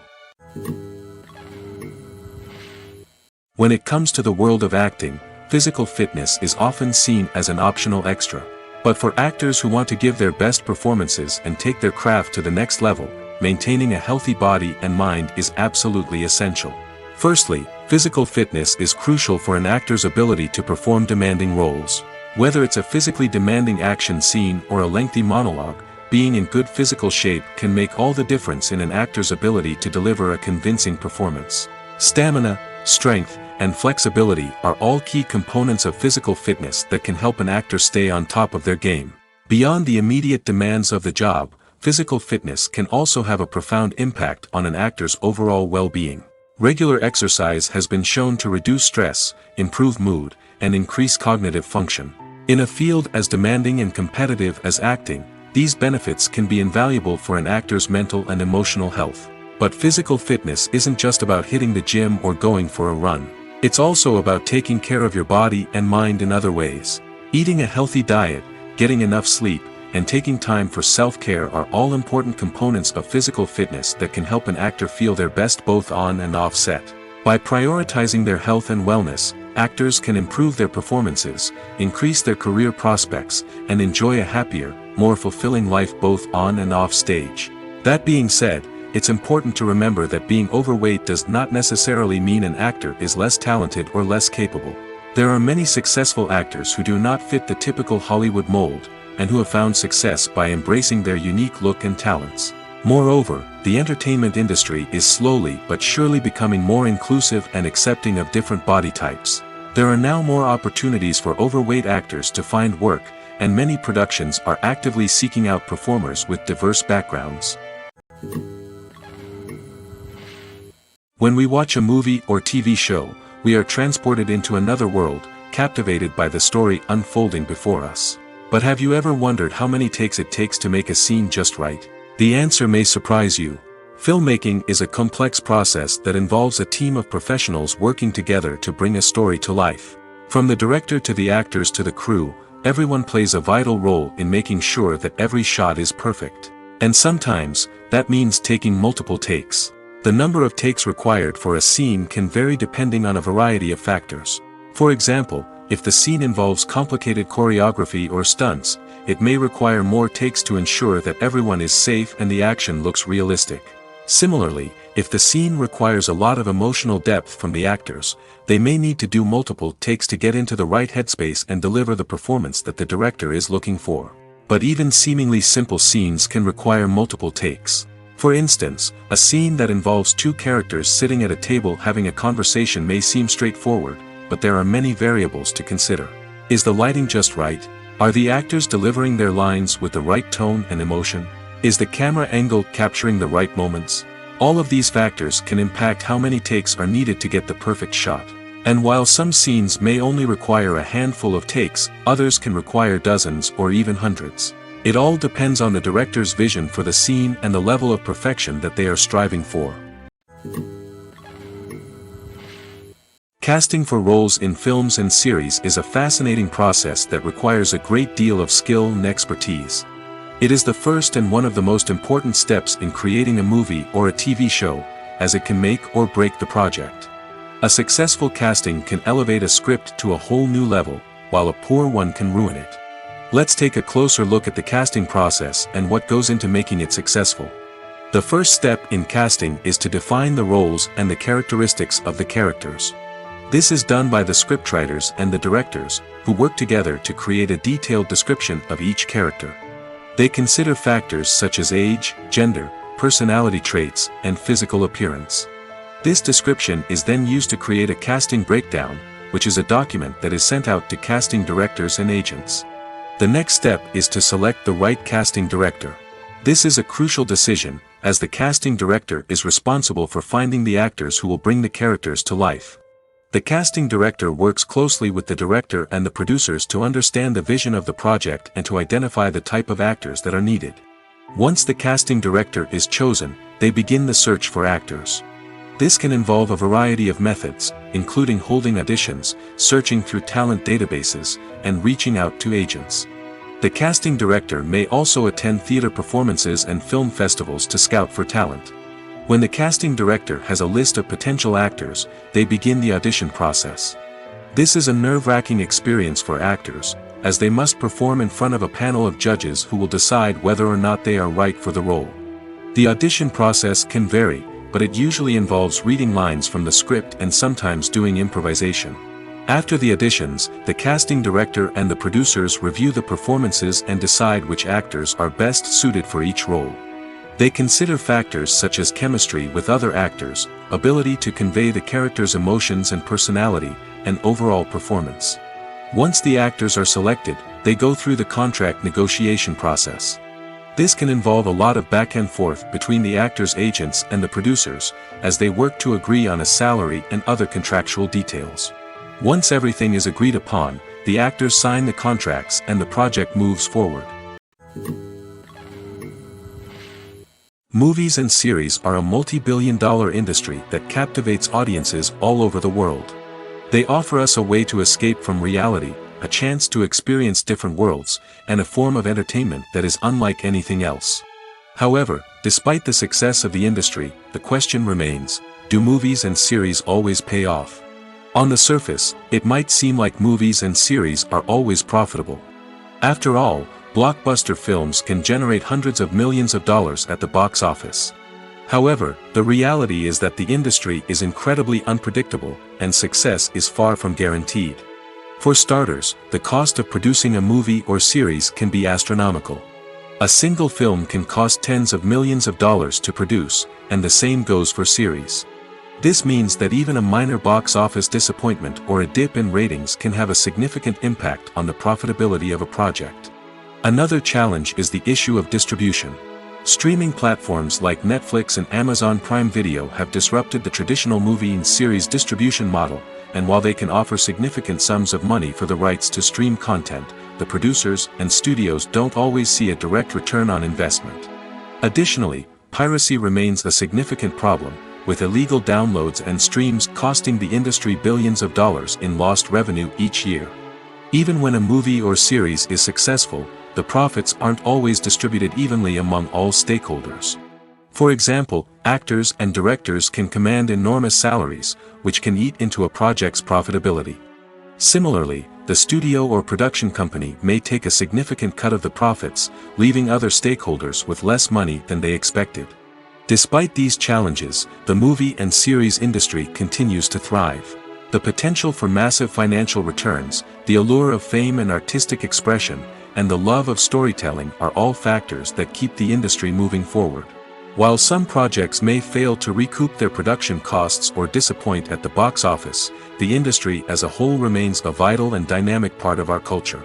When it comes to the world of acting, physical fitness is often seen as an optional extra. But for actors who want to give their best performances and take their craft to the next level, maintaining a healthy body and mind is absolutely essential. Firstly, physical fitness is crucial for an actor's ability to perform demanding roles. Whether it's a physically demanding action scene or a lengthy monologue, being in good physical shape can make all the difference in an actor's ability to deliver a convincing performance. Stamina, strength, and flexibility are all key components of physical fitness that can help an actor stay on top of their game. Beyond the immediate demands of the job, physical fitness can also have a profound impact on an actor's overall well-being. Regular exercise has been shown to reduce stress, improve mood, and increase cognitive function. In a field as demanding and competitive as acting, these benefits can be invaluable for an actor's mental and emotional health. But physical fitness isn't just about hitting the gym or going for a run. It's also about taking care of your body and mind in other ways. Eating a healthy diet, getting enough sleep, and taking time for self-care are all important components of physical fitness that can help an actor feel their best both on and off set. By prioritizing their health and wellness, actors can improve their performances, increase their career prospects, and enjoy a happier, more fulfilling life both on and off stage. That being said, it's important to remember that being overweight does not necessarily mean an actor is less talented or less capable. There are many successful actors who do not fit the typical Hollywood mold, and who have found success by embracing their unique look and talents. Moreover, the entertainment industry is slowly but surely becoming more inclusive and accepting of different body types. There are now more opportunities for overweight actors to find work, and many productions are actively seeking out performers with diverse backgrounds. When we watch a movie or TV show, we are transported into another world, captivated by the story unfolding before us. But have you ever wondered how many takes it takes to make a scene just right? The answer may surprise you. Filmmaking is a complex process that involves a team of professionals working together to bring a story to life. From the director to the actors to the crew, everyone plays a vital role in making sure that every shot is perfect. And sometimes, that means taking multiple takes. The number of takes required for a scene can vary depending on a variety of factors. For example, if the scene involves complicated choreography or stunts, it may require more takes to ensure that everyone is safe and the action looks realistic. Similarly, if the scene requires a lot of emotional depth from the actors, they may need to do multiple takes to get into the right headspace and deliver the performance that the director is looking for. But even seemingly simple scenes can require multiple takes. For instance, a scene that involves two characters sitting at a table having a conversation may seem straightforward, but there are many variables to consider. Is the lighting just right? Are the actors delivering their lines with the right tone and emotion? Is the camera angle capturing the right moments? All of these factors can impact how many takes are needed to get the perfect shot. And while some scenes may only require a handful of takes, others can require dozens or even hundreds. It all depends on the director's vision for the scene and the level of perfection that they are striving for. Casting for roles in films and series is a fascinating process that requires a great deal of skill and expertise. It is the first and one of the most important steps in creating a movie or a TV show, as it can make or break the project. A successful casting can elevate a script to a whole new level, while a poor one can ruin it. Let's take a closer look at the casting process and what goes into making it successful. The first step in casting is to define the roles and the characteristics of the characters. This is done by the scriptwriters and the directors, who work together to create a detailed description of each character. They consider factors such as age, gender, personality traits, and physical appearance. This description is then used to create a casting breakdown, which is a document that is sent out to casting directors and agents. The next step is to select the right casting director. This is a crucial decision, as the casting director is responsible for finding the actors who will bring the characters to life. The casting director works closely with the director and the producers to understand the vision of the project and to identify the type of actors that are needed. Once the casting director is chosen, they begin the search for actors. This can involve a variety of methods, including holding auditions, searching through talent databases, and reaching out to agents. The casting director may also attend theater performances and film festivals to scout for talent. When the casting director has a list of potential actors, they begin the audition process. This is a nerve-wracking experience for actors, as they must perform in front of a panel of judges who will decide whether or not they are right for the role. The audition process can vary, but it usually involves reading lines from the script and sometimes doing improvisation. After the auditions, the casting director and the producers review the performances and decide which actors are best suited for each role. They consider factors such as chemistry with other actors, ability to convey the character's emotions and personality, and overall performance. Once the actors are selected, they go through the contract negotiation process. This can involve a lot of back and forth between the actors' agents and the producers, as they work to agree on a salary and other contractual details. Once everything is agreed upon, the actors sign the contracts and the project moves forward. Movies and series are a multi-billion-dollar industry that captivates audiences all over the world. They offer us a way to escape from reality, a chance to experience different worlds, and a form of entertainment that is unlike anything else. However, despite the success of the industry, the question remains, do movies and series always pay off? On the surface, it might seem like movies and series are always profitable. After all, blockbuster films can generate hundreds of millions of dollars at the box office. However, the reality is that the industry is incredibly unpredictable, and success is far from guaranteed. For starters, the cost of producing a movie or series can be astronomical. A single film can cost tens of millions of dollars to produce, and the same goes for series. This means that even a minor box office disappointment or a dip in ratings can have a significant impact on the profitability of a project. Another challenge is the issue of distribution. Streaming platforms like Netflix and Amazon Prime Video have disrupted the traditional movie and series distribution model, and while they can offer significant sums of money for the rights to stream content, the producers and studios don't always see a direct return on investment. Additionally, piracy remains a significant problem, with illegal downloads and streams costing the industry billions of dollars in lost revenue each year. Even when a movie or series is successful, the profits aren't always distributed evenly among all stakeholders. For example, actors and directors can command enormous salaries, which can eat into a project's profitability. Similarly, the studio or production company may take a significant cut of the profits, leaving other stakeholders with less money than they expected. Despite these challenges, the movie and series industry continues to thrive. The potential for massive financial returns, the allure of fame and artistic expression, and the love of storytelling are all factors that keep the industry moving forward. While some projects may fail to recoup their production costs or disappoint at the box office, the industry as a whole remains a vital and dynamic part of our culture.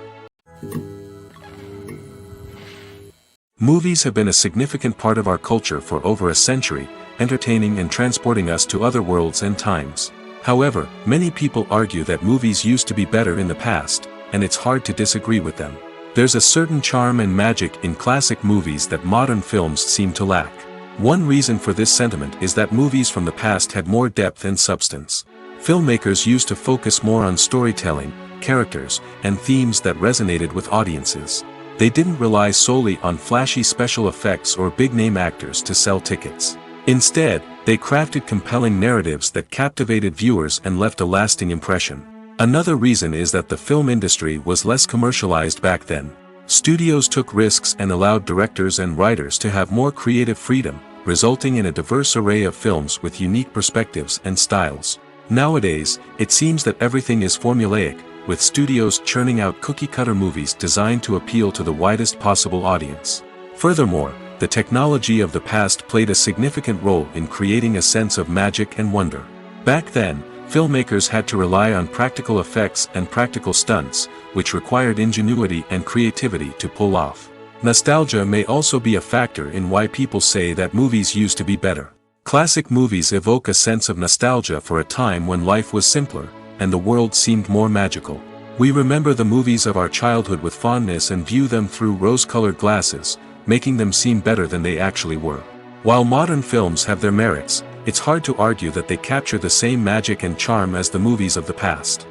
Movies have been a significant part of our culture for over a century, entertaining and transporting us to other worlds and times. However, many people argue that movies used to be better in the past, and it's hard to disagree with them. There's a certain charm and magic in classic movies that modern films seem to lack. One reason for this sentiment is that movies from the past had more depth and substance. Filmmakers used to focus more on storytelling, characters, and themes that resonated with audiences. They didn't rely solely on flashy special effects or big-name actors to sell tickets. Instead, they crafted compelling narratives that captivated viewers and left a lasting impression. Another reason is that the film industry was less commercialized back then. Studios took risks and allowed directors and writers to have more creative freedom, resulting in a diverse array of films with unique perspectives and styles. Nowadays, it seems that everything is formulaic, with studios churning out cookie-cutter movies designed to appeal to the widest possible audience. Furthermore, the technology of the past played a significant role in creating a sense of magic and wonder. Back then, filmmakers had to rely on practical effects and practical stunts, which required ingenuity and creativity to pull off. Nostalgia may also be a factor in why people say that movies used to be better. Classic movies evoke a sense of nostalgia for a time when life was simpler, and the world seemed more magical. We remember the movies of our childhood with fondness and view them through rose-colored glasses, making them seem better than they actually were. While modern films have their merits, it's hard to argue that they capture the same magic and charm as the movies of the past.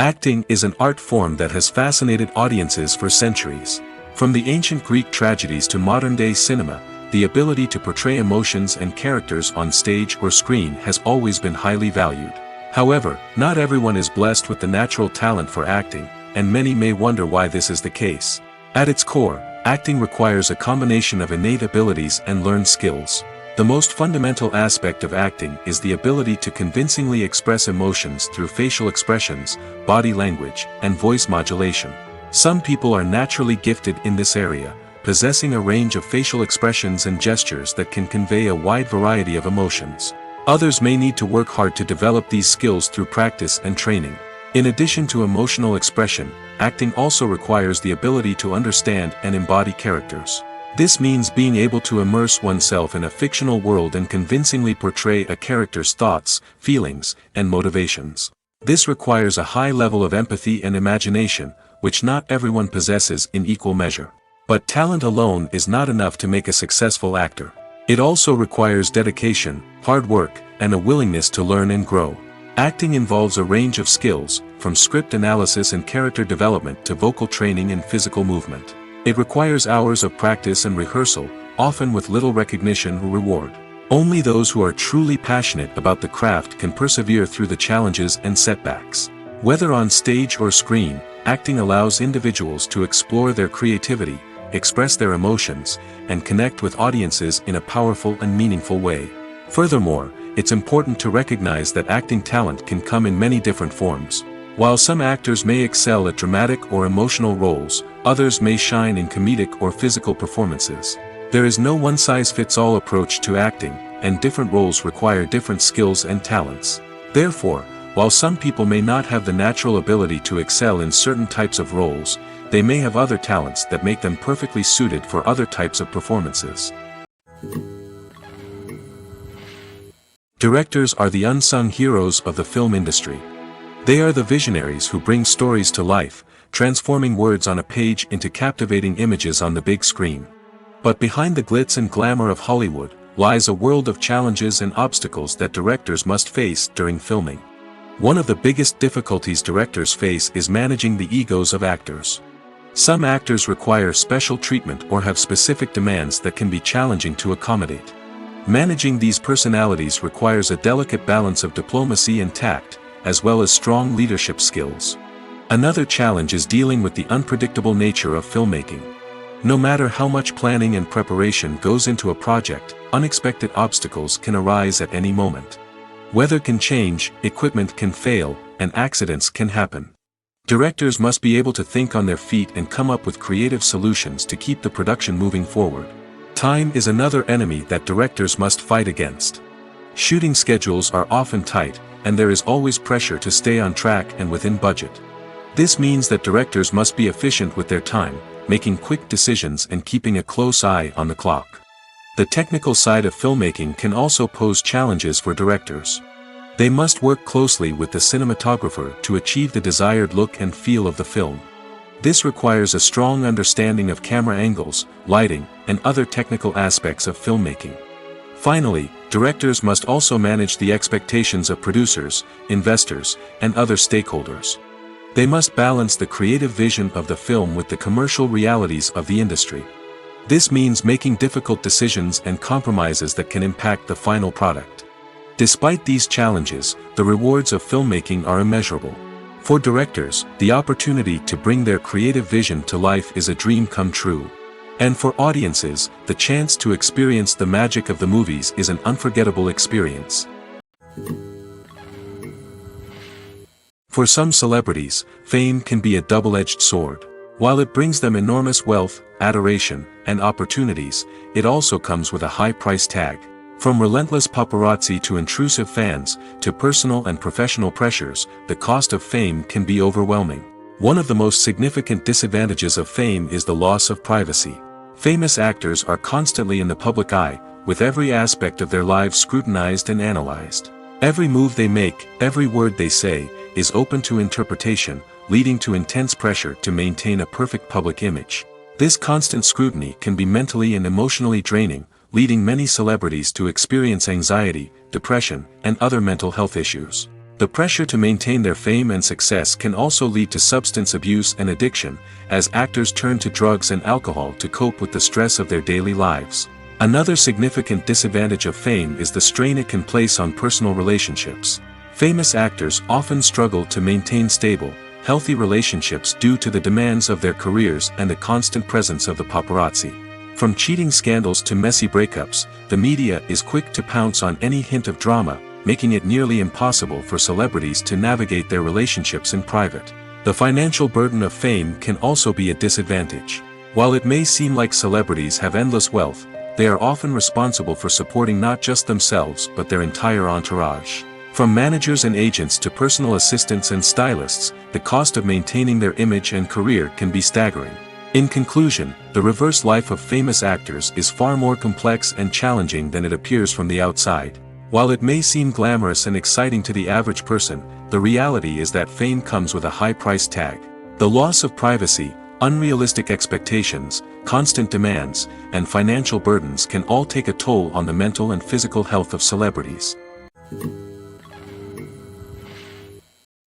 Acting is an art form that has fascinated audiences for centuries. From the ancient Greek tragedies to modern-day cinema, the ability to portray emotions and characters on stage or screen has always been highly valued. However, not everyone is blessed with the natural talent for acting, and many may wonder why this is the case. At its core, acting requires a combination of innate abilities and learned skills. The most fundamental aspect of acting is the ability to convincingly express emotions through facial expressions, body language, and voice modulation. Some people are naturally gifted in this area, possessing a range of facial expressions and gestures that can convey a wide variety of emotions. Others may need to work hard to develop these skills through practice and training. In addition to emotional expression, acting also requires the ability to understand and embody characters. This means being able to immerse oneself in a fictional world and convincingly portray a character's thoughts, feelings, and motivations. This requires a high level of empathy and imagination, which not everyone possesses in equal measure. But talent alone is not enough to make a successful actor. It also requires dedication, hard work, and a willingness to learn and grow. Acting involves a range of skills, from script analysis and character development to vocal training and physical movement. It requires hours of practice and rehearsal, often with little recognition or reward. Only those who are truly passionate about the craft can persevere through the challenges and setbacks. Whether on stage or screen, acting allows individuals to explore their creativity, express their emotions, and connect with audiences in a powerful and meaningful way. Furthermore, it's important to recognize that acting talent can come in many different forms. While some actors may excel at dramatic or emotional roles, others may shine in comedic or physical performances. There is no one-size-fits-all approach to acting, and different roles require different skills and talents. Therefore, while some people may not have the natural ability to excel in certain types of roles, they may have other talents that make them perfectly suited for other types of performances. Directors are the unsung heroes of the film industry. They are the visionaries who bring stories to life, transforming words on a page into captivating images on the big screen. But behind the glitz and glamour of Hollywood lies a world of challenges and obstacles that directors must face during filming. One of the biggest difficulties directors face is managing the egos of actors. Some actors require special treatment or have specific demands that can be challenging to accommodate. Managing these personalities requires a delicate balance of diplomacy and tact, as well as strong leadership skills. Another challenge is dealing with the unpredictable nature of filmmaking. No matter how much planning and preparation goes into a project, unexpected obstacles can arise at any moment. Weather can change, equipment can fail, and accidents can happen. Directors must be able to think on their feet and come up with creative solutions to keep the production moving forward. Time is another enemy that directors must fight against. Shooting schedules are often tight, and there is always pressure to stay on track and within budget. This means that directors must be efficient with their time, making quick decisions and keeping a close eye on the clock. The technical side of filmmaking can also pose challenges for directors. They must work closely with the cinematographer to achieve the desired look and feel of the film. This requires a strong understanding of camera angles, lighting, and other technical aspects of filmmaking. Finally, directors must also manage the expectations of producers, investors, and other stakeholders. They must balance the creative vision of the film with the commercial realities of the industry. This means making difficult decisions and compromises that can impact the final product. Despite these challenges, the rewards of filmmaking are immeasurable. For directors, the opportunity to bring their creative vision to life is a dream come true. And for audiences, the chance to experience the magic of the movies is an unforgettable experience. For some celebrities, fame can be a double-edged sword. While it brings them enormous wealth, adoration, and opportunities, it also comes with a high price tag. From relentless paparazzi to intrusive fans, to personal and professional pressures, the cost of fame can be overwhelming. One of the most significant disadvantages of fame is the loss of privacy. Famous actors are constantly in the public eye, with every aspect of their lives scrutinized and analyzed. Every move they make, every word they say, is open to interpretation, leading to intense pressure to maintain a perfect public image. This constant scrutiny can be mentally and emotionally draining, leading many celebrities to experience anxiety, depression, and other mental health issues. The pressure to maintain their fame and success can also lead to substance abuse and addiction, as actors turn to drugs and alcohol to cope with the stress of their daily lives. Another significant disadvantage of fame is the strain it can place on personal relationships. Famous actors often struggle to maintain stable, healthy relationships due to the demands of their careers and the constant presence of the paparazzi. From cheating scandals to messy breakups, the media is quick to pounce on any hint of drama, making it nearly impossible for celebrities to navigate their relationships in private. The financial burden of fame can also be a disadvantage. While it may seem like celebrities have endless wealth, they are often responsible for supporting not just themselves but their entire entourage. From managers and agents to personal assistants and stylists, the cost of maintaining their image and career can be staggering. In conclusion, the reverse life of famous actors is far more complex and challenging than it appears from the outside. While it may seem glamorous and exciting to the average person, the reality is that fame comes with a high price tag. The loss of privacy, unrealistic expectations, constant demands, and financial burdens can all take a toll on the mental and physical health of celebrities.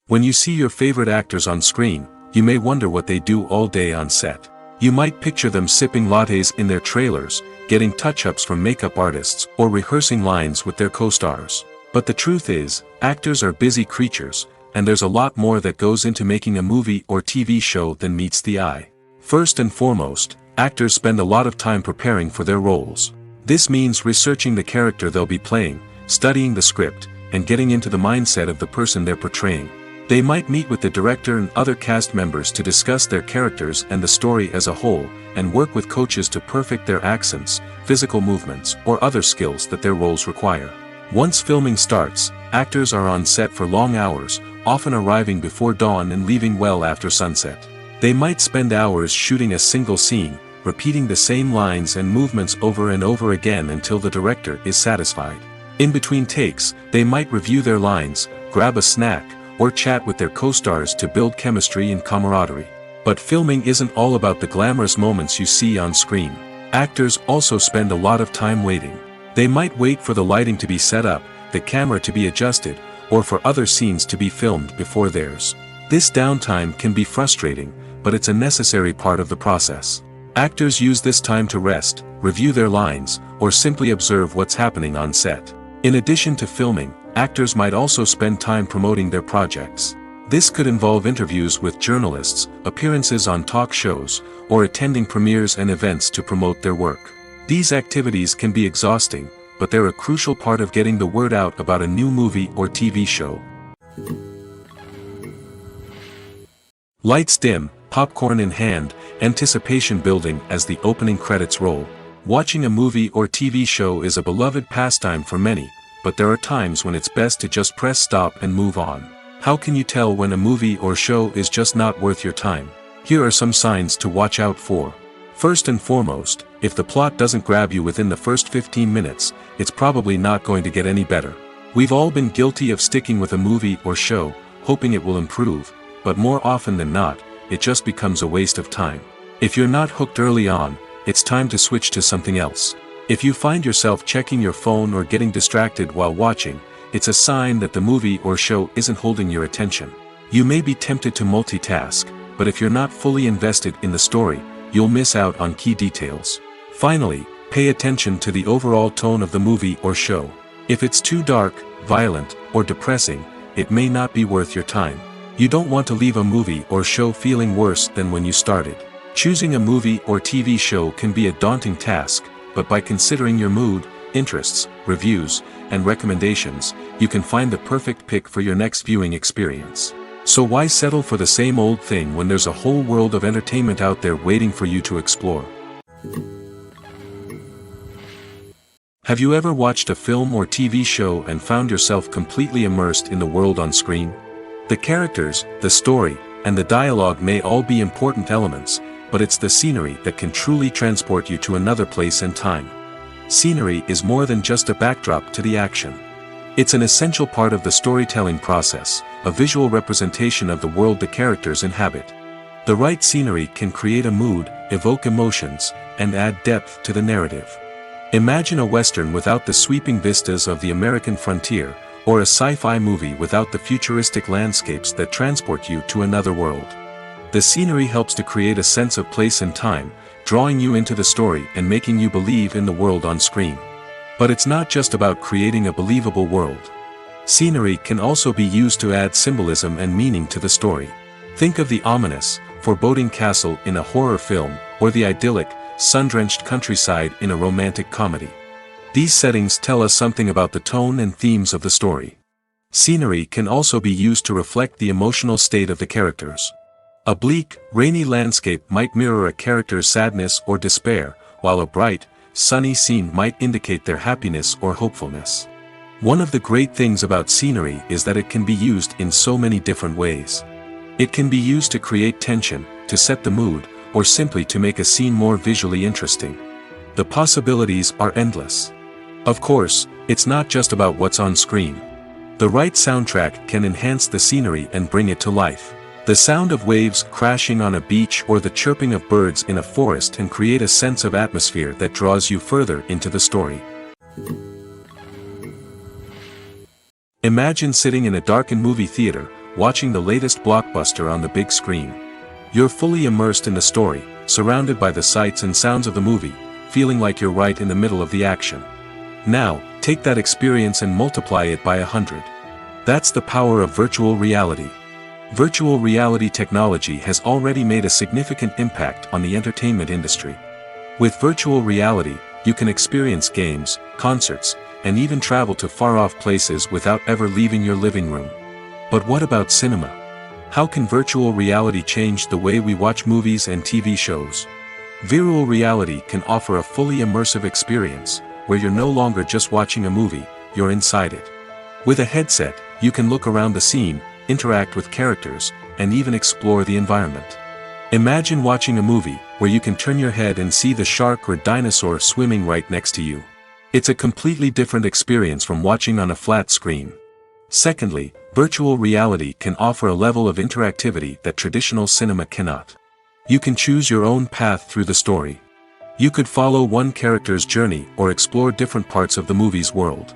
When you see your favorite actors on screen, you may wonder what they do all day on set. You might picture them sipping lattes in their trailers, getting touch-ups from makeup artists, or rehearsing lines with their co-stars. But the truth is, actors are busy creatures, and there's a lot more that goes into making a movie or TV show than meets the eye. First and foremost, actors spend a lot of time preparing for their roles. This means researching the character they'll be playing, studying the script, and getting into the mindset of the person they're portraying. They might meet with the director and other cast members to discuss their characters and the story as a whole, and work with coaches to perfect their accents, physical movements, or other skills that their roles require. Once filming starts, actors are on set for long hours, often arriving before dawn and leaving well after sunset. They might spend hours shooting a single scene, repeating the same lines and movements over and over again until the director is satisfied. In between takes, they might review their lines, grab a snack, or chat with their co-stars to build chemistry and camaraderie. But filming isn't all about the glamorous moments you see on screen. Actors also spend a lot of time waiting. They might wait for the lighting to be set up, the camera to be adjusted, or for other scenes to be filmed before theirs. This downtime can be frustrating, but it's a necessary part of the process. Actors use this time to rest, review their lines, or simply observe what's happening on set. In addition to filming, actors might also spend time promoting their projects. This could involve interviews with journalists, appearances on talk shows, or attending premieres and events to promote their work. These activities can be exhausting, but they're a crucial part of getting the word out about a new movie or TV show. Lights dim, popcorn in hand, anticipation building as the opening credits roll. Watching a movie or TV show is a beloved pastime for many, but there are times when it's best to just press stop and move on. How can you tell when a movie or show is just not worth your time? Here are some signs to watch out for. First and foremost, if the plot doesn't grab you within the first 15 minutes, it's probably not going to get any better. We've all been guilty of sticking with a movie or show, hoping it will improve, but more often than not, it just becomes a waste of time. If you're not hooked early on, it's time to switch to something else. If you find yourself checking your phone or getting distracted while watching, it's a sign that the movie or show isn't holding your attention. You may be tempted to multitask, but if you're not fully invested in the story, you'll miss out on key details. Finally, pay attention to the overall tone of the movie or show. If it's too dark, violent, or depressing, it may not be worth your time. You don't want to leave a movie or show feeling worse than when you started. Choosing a movie or TV show can be a daunting task, but by considering your mood, interests, reviews, and recommendations, you can find the perfect pick for your next viewing experience. So why settle for the same old thing when there's a whole world of entertainment out there waiting for you to explore? Have you ever watched a film or TV show and found yourself completely immersed in the world on screen? The characters, the story, and the dialogue may all be important elements, but it's the scenery that can truly transport you to another place and time. Scenery is more than just a backdrop to the action. It's an essential part of the storytelling process, a visual representation of the world the characters inhabit. The right scenery can create a mood, evoke emotions, and add depth to the narrative. Imagine a western without the sweeping vistas of the American frontier, or a sci-fi movie without the futuristic landscapes that transport you to another world. The scenery helps to create a sense of place and time, drawing you into the story and making you believe in the world on screen. But it's not just about creating a believable world. Scenery can also be used to add symbolism and meaning to the story. Think of the ominous, foreboding castle in a horror film, or the idyllic, sun-drenched countryside in a romantic comedy. These settings tell us something about the tone and themes of the story. Scenery can also be used to reflect the emotional state of the characters. A bleak, rainy landscape might mirror a character's sadness or despair, while a bright, sunny scene might indicate their happiness or hopefulness. One of the great things about scenery is that it can be used in so many different ways. It can be used to create tension, to set the mood, or simply to make a scene more visually interesting. The possibilities are endless. Of course, it's not just about what's on screen. The right soundtrack can enhance the scenery and bring it to life. The sound of waves crashing on a beach or the chirping of birds in a forest can create a sense of atmosphere that draws you further into the story. Imagine sitting in a darkened movie theater, watching the latest blockbuster on the big screen. You're fully immersed in the story, surrounded by the sights and sounds of the movie, feeling like you're right in the middle of the action. Now, take that experience and multiply it by 100. That's the power of virtual reality. Virtual reality technology has already made a significant impact on the entertainment industry. With virtual reality, you can experience games, concerts, and even travel to far-off places without ever leaving your living room. But what about cinema? How can virtual reality change the way we watch movies and TV shows? Virtual reality can offer a fully immersive experience, where you're no longer just watching a movie, you're inside it. With a headset, you can look around the scene, interact with characters, and even explore the environment. Imagine watching a movie, where you can turn your head and see the shark or dinosaur swimming right next to you. It's a completely different experience from watching on a flat screen. Secondly, virtual reality can offer a level of interactivity that traditional cinema cannot. You can choose your own path through the story. You could follow one character's journey or explore different parts of the movie's world.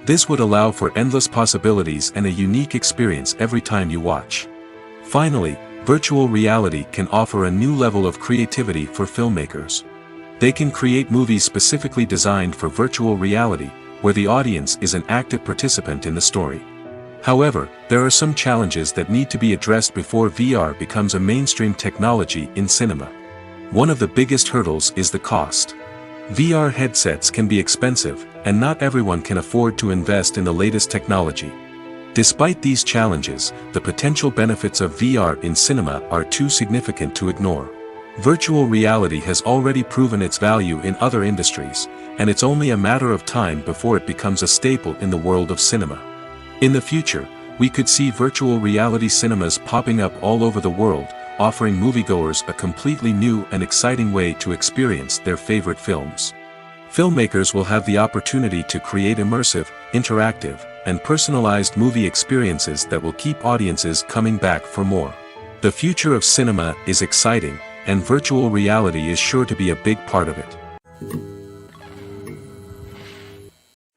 This would allow for endless possibilities and a unique experience every time you watch. Finally, virtual reality can offer a new level of creativity for filmmakers. They can create movies specifically designed for virtual reality, where the audience is an active participant in the story. However, there are some challenges that need to be addressed before VR becomes a mainstream technology in cinema. One of the biggest hurdles is the cost. VR headsets can be expensive, and not everyone can afford to invest in the latest technology. Despite these challenges, the potential benefits of VR in cinema are too significant to ignore. Virtual reality has already proven its value in other industries, and it's only a matter of time before it becomes a staple in the world of cinema. In the future, we could see virtual reality cinemas popping up all over the world, offering moviegoers a completely new and exciting way to experience their favorite films. Filmmakers will have the opportunity to create immersive, interactive, and personalized movie experiences that will keep audiences coming back for more. The future of cinema is exciting, and virtual reality is sure to be a big part of it.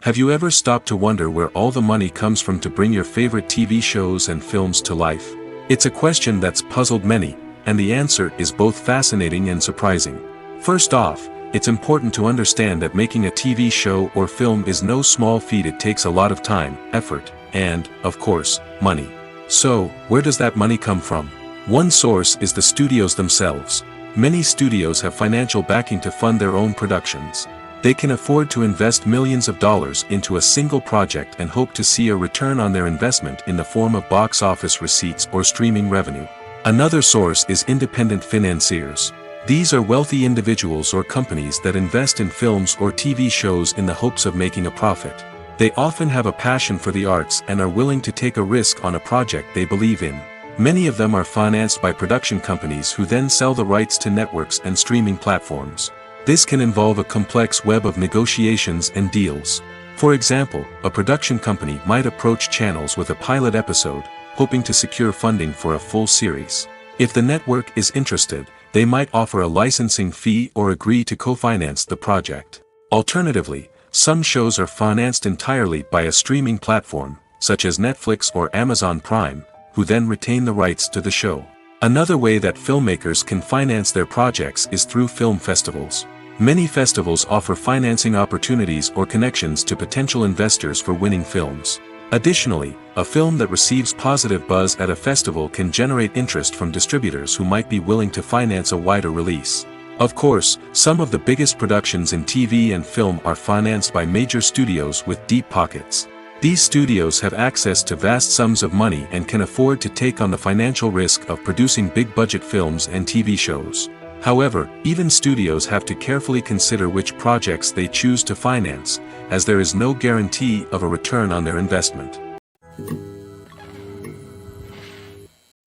Have you ever stopped to wonder where all the money comes from to bring your favorite TV shows and films to life? It's a question that's puzzled many, and the answer is both fascinating and surprising. First off, it's important to understand that making a TV show or film is no small feat. It takes a lot of time, effort, and, of course, money. So, where does that money come from? One source is the studios themselves. Many studios have financial backing to fund their own productions. They can afford to invest millions of dollars into a single project and hope to see a return on their investment in the form of box office receipts or streaming revenue. Another source is independent financiers. These are wealthy individuals or companies that invest in films or TV shows in the hopes of making a profit. They often have a passion for the arts and are willing to take a risk on a project they believe in. Many of them are financed by production companies who then sell the rights to networks and streaming platforms. This can involve a complex web of negotiations and deals. For example, a production company might approach channels with a pilot episode, hoping to secure funding for a full series. If the network is interested, they might offer a licensing fee or agree to co-finance the project. Alternatively, some shows are financed entirely by a streaming platform, such as Netflix or Amazon Prime, who then retain the rights to the show. Another way that filmmakers can finance their projects is through film festivals. Many festivals offer financing opportunities or connections to potential investors for winning films. Additionally, a film that receives positive buzz at a festival can generate interest from distributors who might be willing to finance a wider release. Of course, some of the biggest productions in TV and film are financed by major studios with deep pockets. These studios have access to vast sums of money and can afford to take on the financial risk of producing big-budget films and TV shows. However, even studios have to carefully consider which projects they choose to finance, as there is no guarantee of a return on their investment.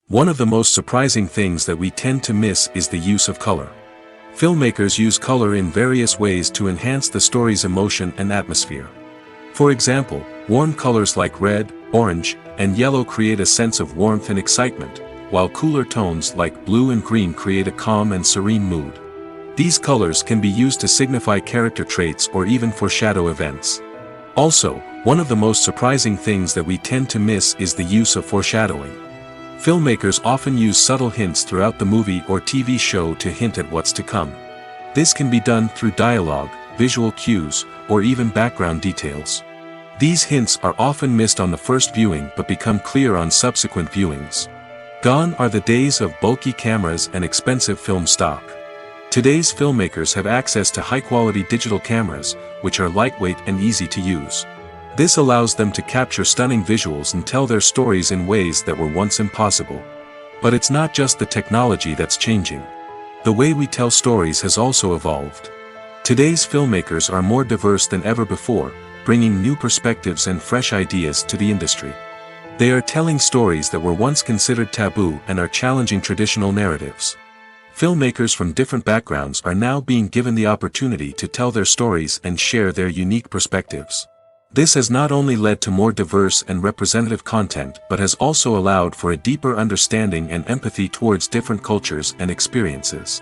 One of the most surprising things that we tend to miss is the use of color. Filmmakers use color in various ways to enhance the story's emotion and atmosphere. For example, warm colors like red, orange, and yellow create a sense of warmth and excitement, while cooler tones like blue and green create a calm and serene mood. These colors can be used to signify character traits or even foreshadow events. Also, one of the most surprising things that we tend to miss is the use of foreshadowing. Filmmakers often use subtle hints throughout the movie or TV show to hint at what's to come. This can be done through dialogue, visual cues, or even background details. These hints are often missed on the first viewing but become clear on subsequent viewings. Gone are the days of bulky cameras and expensive film stock. Today's filmmakers have access to high-quality digital cameras, which are lightweight and easy to use. This allows them to capture stunning visuals and tell their stories in ways that were once impossible. But it's not just the technology that's changing. The way we tell stories has also evolved. Today's filmmakers are more diverse than ever before, bringing new perspectives and fresh ideas to the industry. They are telling stories that were once considered taboo and are challenging traditional narratives. Filmmakers from different backgrounds are now being given the opportunity to tell their stories and share their unique perspectives. This has not only led to more diverse and representative content but has also allowed for a deeper understanding and empathy towards different cultures and experiences.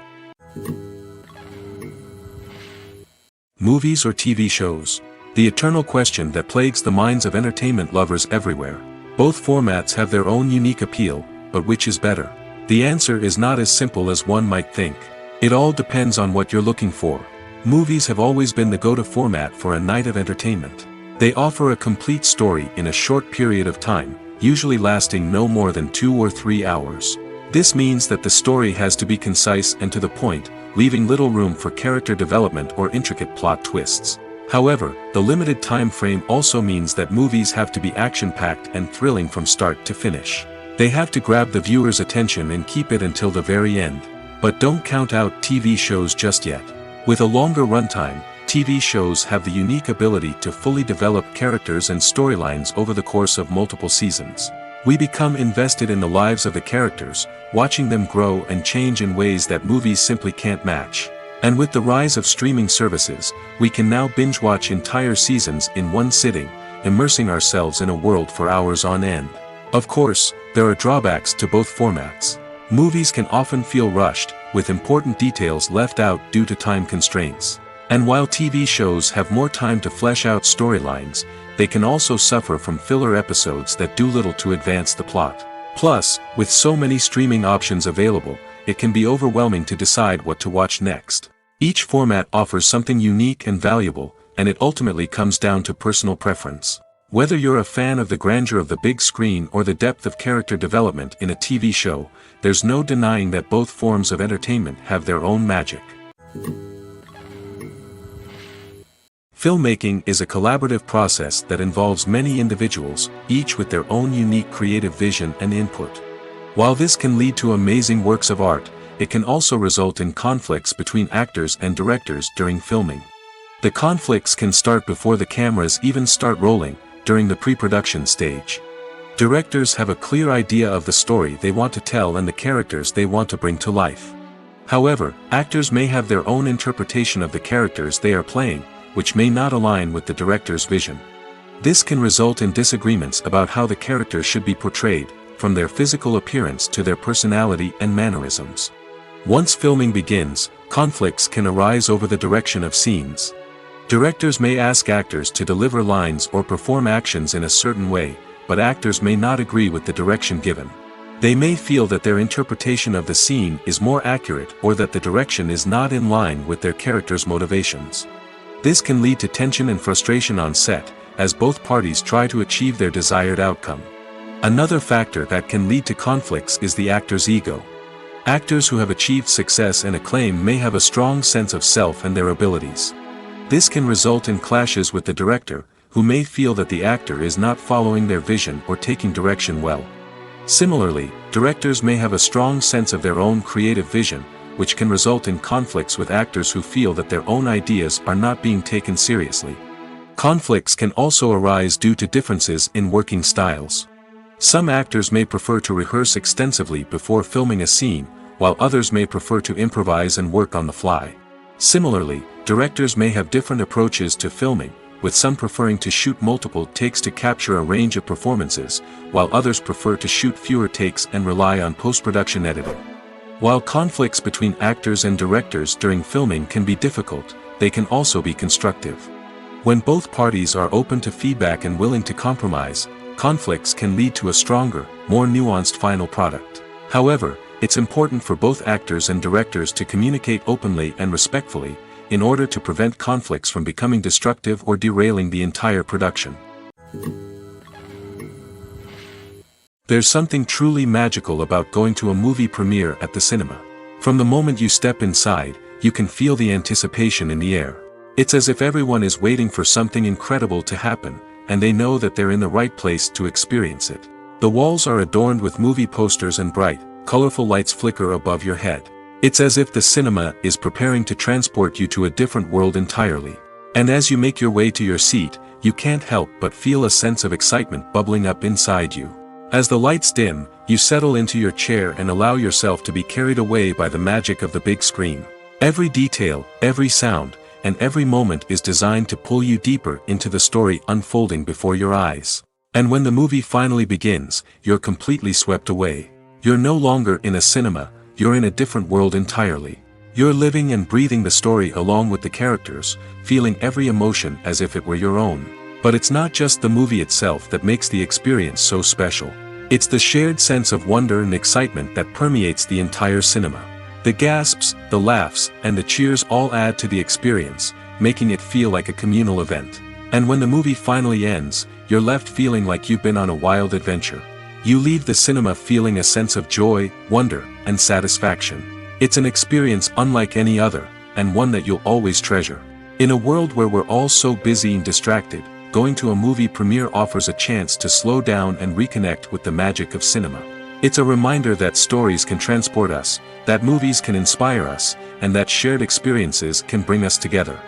Movies or TV shows? The eternal question that plagues the minds of entertainment lovers everywhere. Both formats have their own unique appeal, but which is better? The answer is not as simple as one might think. It all depends on what you're looking for. Movies have always been the go-to format for a night of entertainment. They offer a complete story in a short period of time, usually lasting no more than 2 or 3 hours. This means that the story has to be concise and to the point, leaving little room for character development or intricate plot twists. However, the limited time frame also means that movies have to be action-packed and thrilling from start to finish. They have to grab the viewer's attention and keep it until the very end. But don't count out TV shows just yet. With a longer runtime, TV shows have the unique ability to fully develop characters and storylines over the course of multiple seasons. We become invested in the lives of the characters, watching them grow and change in ways that movies simply can't match. And with the rise of streaming services, we can now binge-watch entire seasons in one sitting, immersing ourselves in a world for hours on end. Of course, there are drawbacks to both formats. Movies can often feel rushed, with important details left out due to time constraints. And while TV shows have more time to flesh out storylines, they can also suffer from filler episodes that do little to advance the plot. Plus, with so many streaming options available, it can be overwhelming to decide what to watch next. Each format offers something unique and valuable, and it ultimately comes down to personal preference. Whether you're a fan of the grandeur of the big screen or the depth of character development in a TV show, there's no denying that both forms of entertainment have their own magic. Filmmaking is a collaborative process that involves many individuals, each with their own unique creative vision and input. While this can lead to amazing works of art, it can also result in conflicts between actors and directors during filming. The conflicts can start before the cameras even start rolling, during the pre-production stage. Directors have a clear idea of the story they want to tell and the characters they want to bring to life. However, actors may have their own interpretation of the characters they are playing, which may not align with the director's vision. This can result in disagreements about how the characters should be portrayed, from their physical appearance to their personality and mannerisms. Once filming begins, conflicts can arise over the direction of scenes. Directors may ask actors to deliver lines or perform actions in a certain way, but actors may not agree with the direction given. They may feel that their interpretation of the scene is more accurate or that the direction is not in line with their character's motivations. This can lead to tension and frustration on set, as both parties try to achieve their desired outcome. Another factor that can lead to conflicts is the actor's ego. Actors who have achieved success and acclaim may have a strong sense of self and their abilities. This can result in clashes with the director, who may feel that the actor is not following their vision or taking direction well. Similarly, directors may have a strong sense of their own creative vision, which can result in conflicts with actors who feel that their own ideas are not being taken seriously. Conflicts can also arise due to differences in working styles. Some actors may prefer to rehearse extensively before filming a scene, while others may prefer to improvise and work on the fly. Similarly, directors may have different approaches to filming, with some preferring to shoot multiple takes to capture a range of performances, while others prefer to shoot fewer takes and rely on post-production editing. While conflicts between actors and directors during filming can be difficult, they can also be constructive. When both parties are open to feedback and willing to compromise, conflicts can lead to a stronger, more nuanced final product. However, it's important for both actors and directors to communicate openly and respectfully, in order to prevent conflicts from becoming destructive or derailing the entire production. There's something truly magical about going to a movie premiere at the cinema. From the moment you step inside, you can feel the anticipation in the air. It's as if everyone is waiting for something incredible to happen, and they know that they're in the right place to experience it. The walls are adorned with movie posters and bright, colorful lights flicker above your head. It's as if the cinema is preparing to transport you to a different world entirely. And as you make your way to your seat, you can't help but feel a sense of excitement bubbling up inside you. As the lights dim, you settle into your chair and allow yourself to be carried away by the magic of the big screen. Every detail, every sound, and every moment is designed to pull you deeper into the story unfolding before your eyes. And when the movie finally begins, you're completely swept away. You're no longer in a cinema, you're in a different world entirely. You're living and breathing the story along with the characters, feeling every emotion as if it were your own. But it's not just the movie itself that makes the experience so special. It's the shared sense of wonder and excitement that permeates the entire cinema. The gasps, the laughs, and the cheers all add to the experience, making it feel like a communal event. And when the movie finally ends, you're left feeling like you've been on a wild adventure. You leave the cinema feeling a sense of joy, wonder, and satisfaction. It's an experience unlike any other, and one that you'll always treasure. In a world where we're all so busy and distracted, going to a movie premiere offers a chance to slow down and reconnect with the magic of cinema. It's a reminder that stories can transport us, that movies can inspire us, and that shared experiences can bring us together.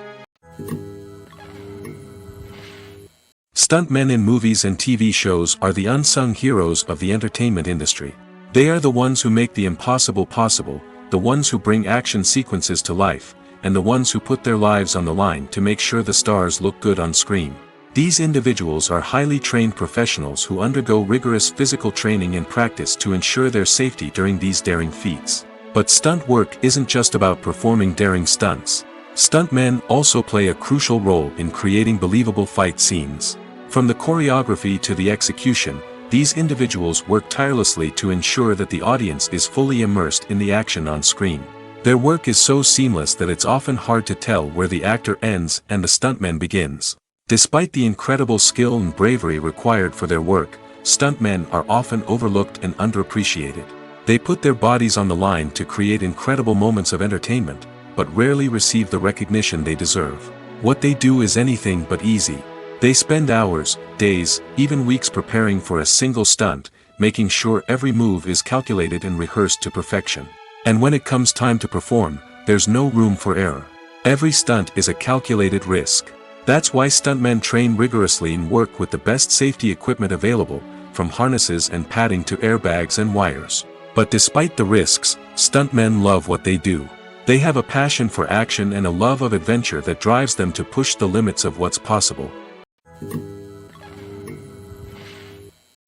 Stuntmen in movies and TV shows are the unsung heroes of the entertainment industry. They are the ones who make the impossible possible, the ones who bring action sequences to life, and the ones who put their lives on the line to make sure the stars look good on screen. These individuals are highly trained professionals who undergo rigorous physical training and practice to ensure their safety during these daring feats. But stunt work isn't just about performing daring stunts. Stuntmen also play a crucial role in creating believable fight scenes. From the choreography to the execution, these individuals work tirelessly to ensure that the audience is fully immersed in the action on screen. Their work is so seamless that it's often hard to tell where the actor ends and the stuntman begins. Despite the incredible skill and bravery required for their work, stuntmen are often overlooked and underappreciated. They put their bodies on the line to create incredible moments of entertainment, but rarely receive the recognition they deserve. What they do is anything but easy. They spend hours, days, even weeks preparing for a single stunt, making sure every move is calculated and rehearsed to perfection. And when it comes time to perform, there's no room for error. Every stunt is a calculated risk. That's why stuntmen train rigorously and work with the best safety equipment available, from harnesses and padding to airbags and wires. But despite the risks, stuntmen love what they do. They have a passion for action and a love of adventure that drives them to push the limits of what's possible.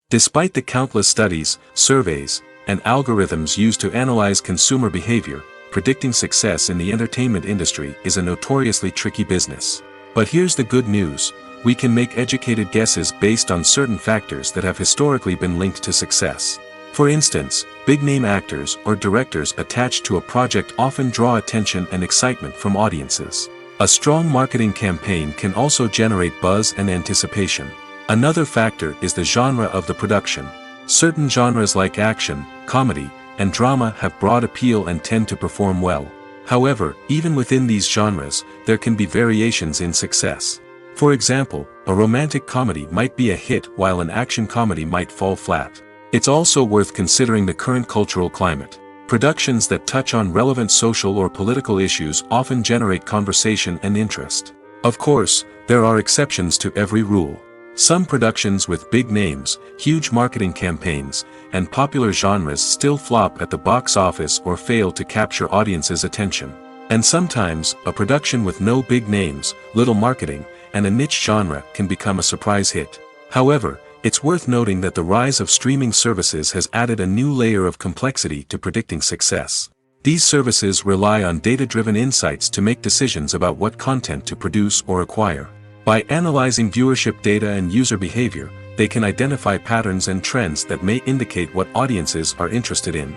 Despite the countless studies, surveys, and algorithms used to analyze consumer behavior, predicting success in the entertainment industry is a notoriously tricky business. But here's the good news: we can make educated guesses based on certain factors that have historically been linked to success. For instance, big-name actors or directors attached to a project often draw attention and excitement from audiences. A strong marketing campaign can also generate buzz and anticipation. Another factor is the genre of the production. Certain genres like action, comedy, and drama have broad appeal and tend to perform well. However, even within these genres, there can be variations in success. For example, a romantic comedy might be a hit while an action comedy might fall flat. It's also worth considering the current cultural climate. Productions that touch on relevant social or political issues often generate conversation and interest. Of course, there are exceptions to every rule. Some productions with big names, huge marketing campaigns, and popular genres still flop at the box office or fail to capture audiences' attention. And sometimes, a production with no big names, little marketing, and a niche genre can become a surprise hit. However, it's worth noting that the rise of streaming services has added a new layer of complexity to predicting success. These services rely on data-driven insights to make decisions about what content to produce or acquire. By analyzing viewership data and user behavior, they can identify patterns and trends that may indicate what audiences are interested in.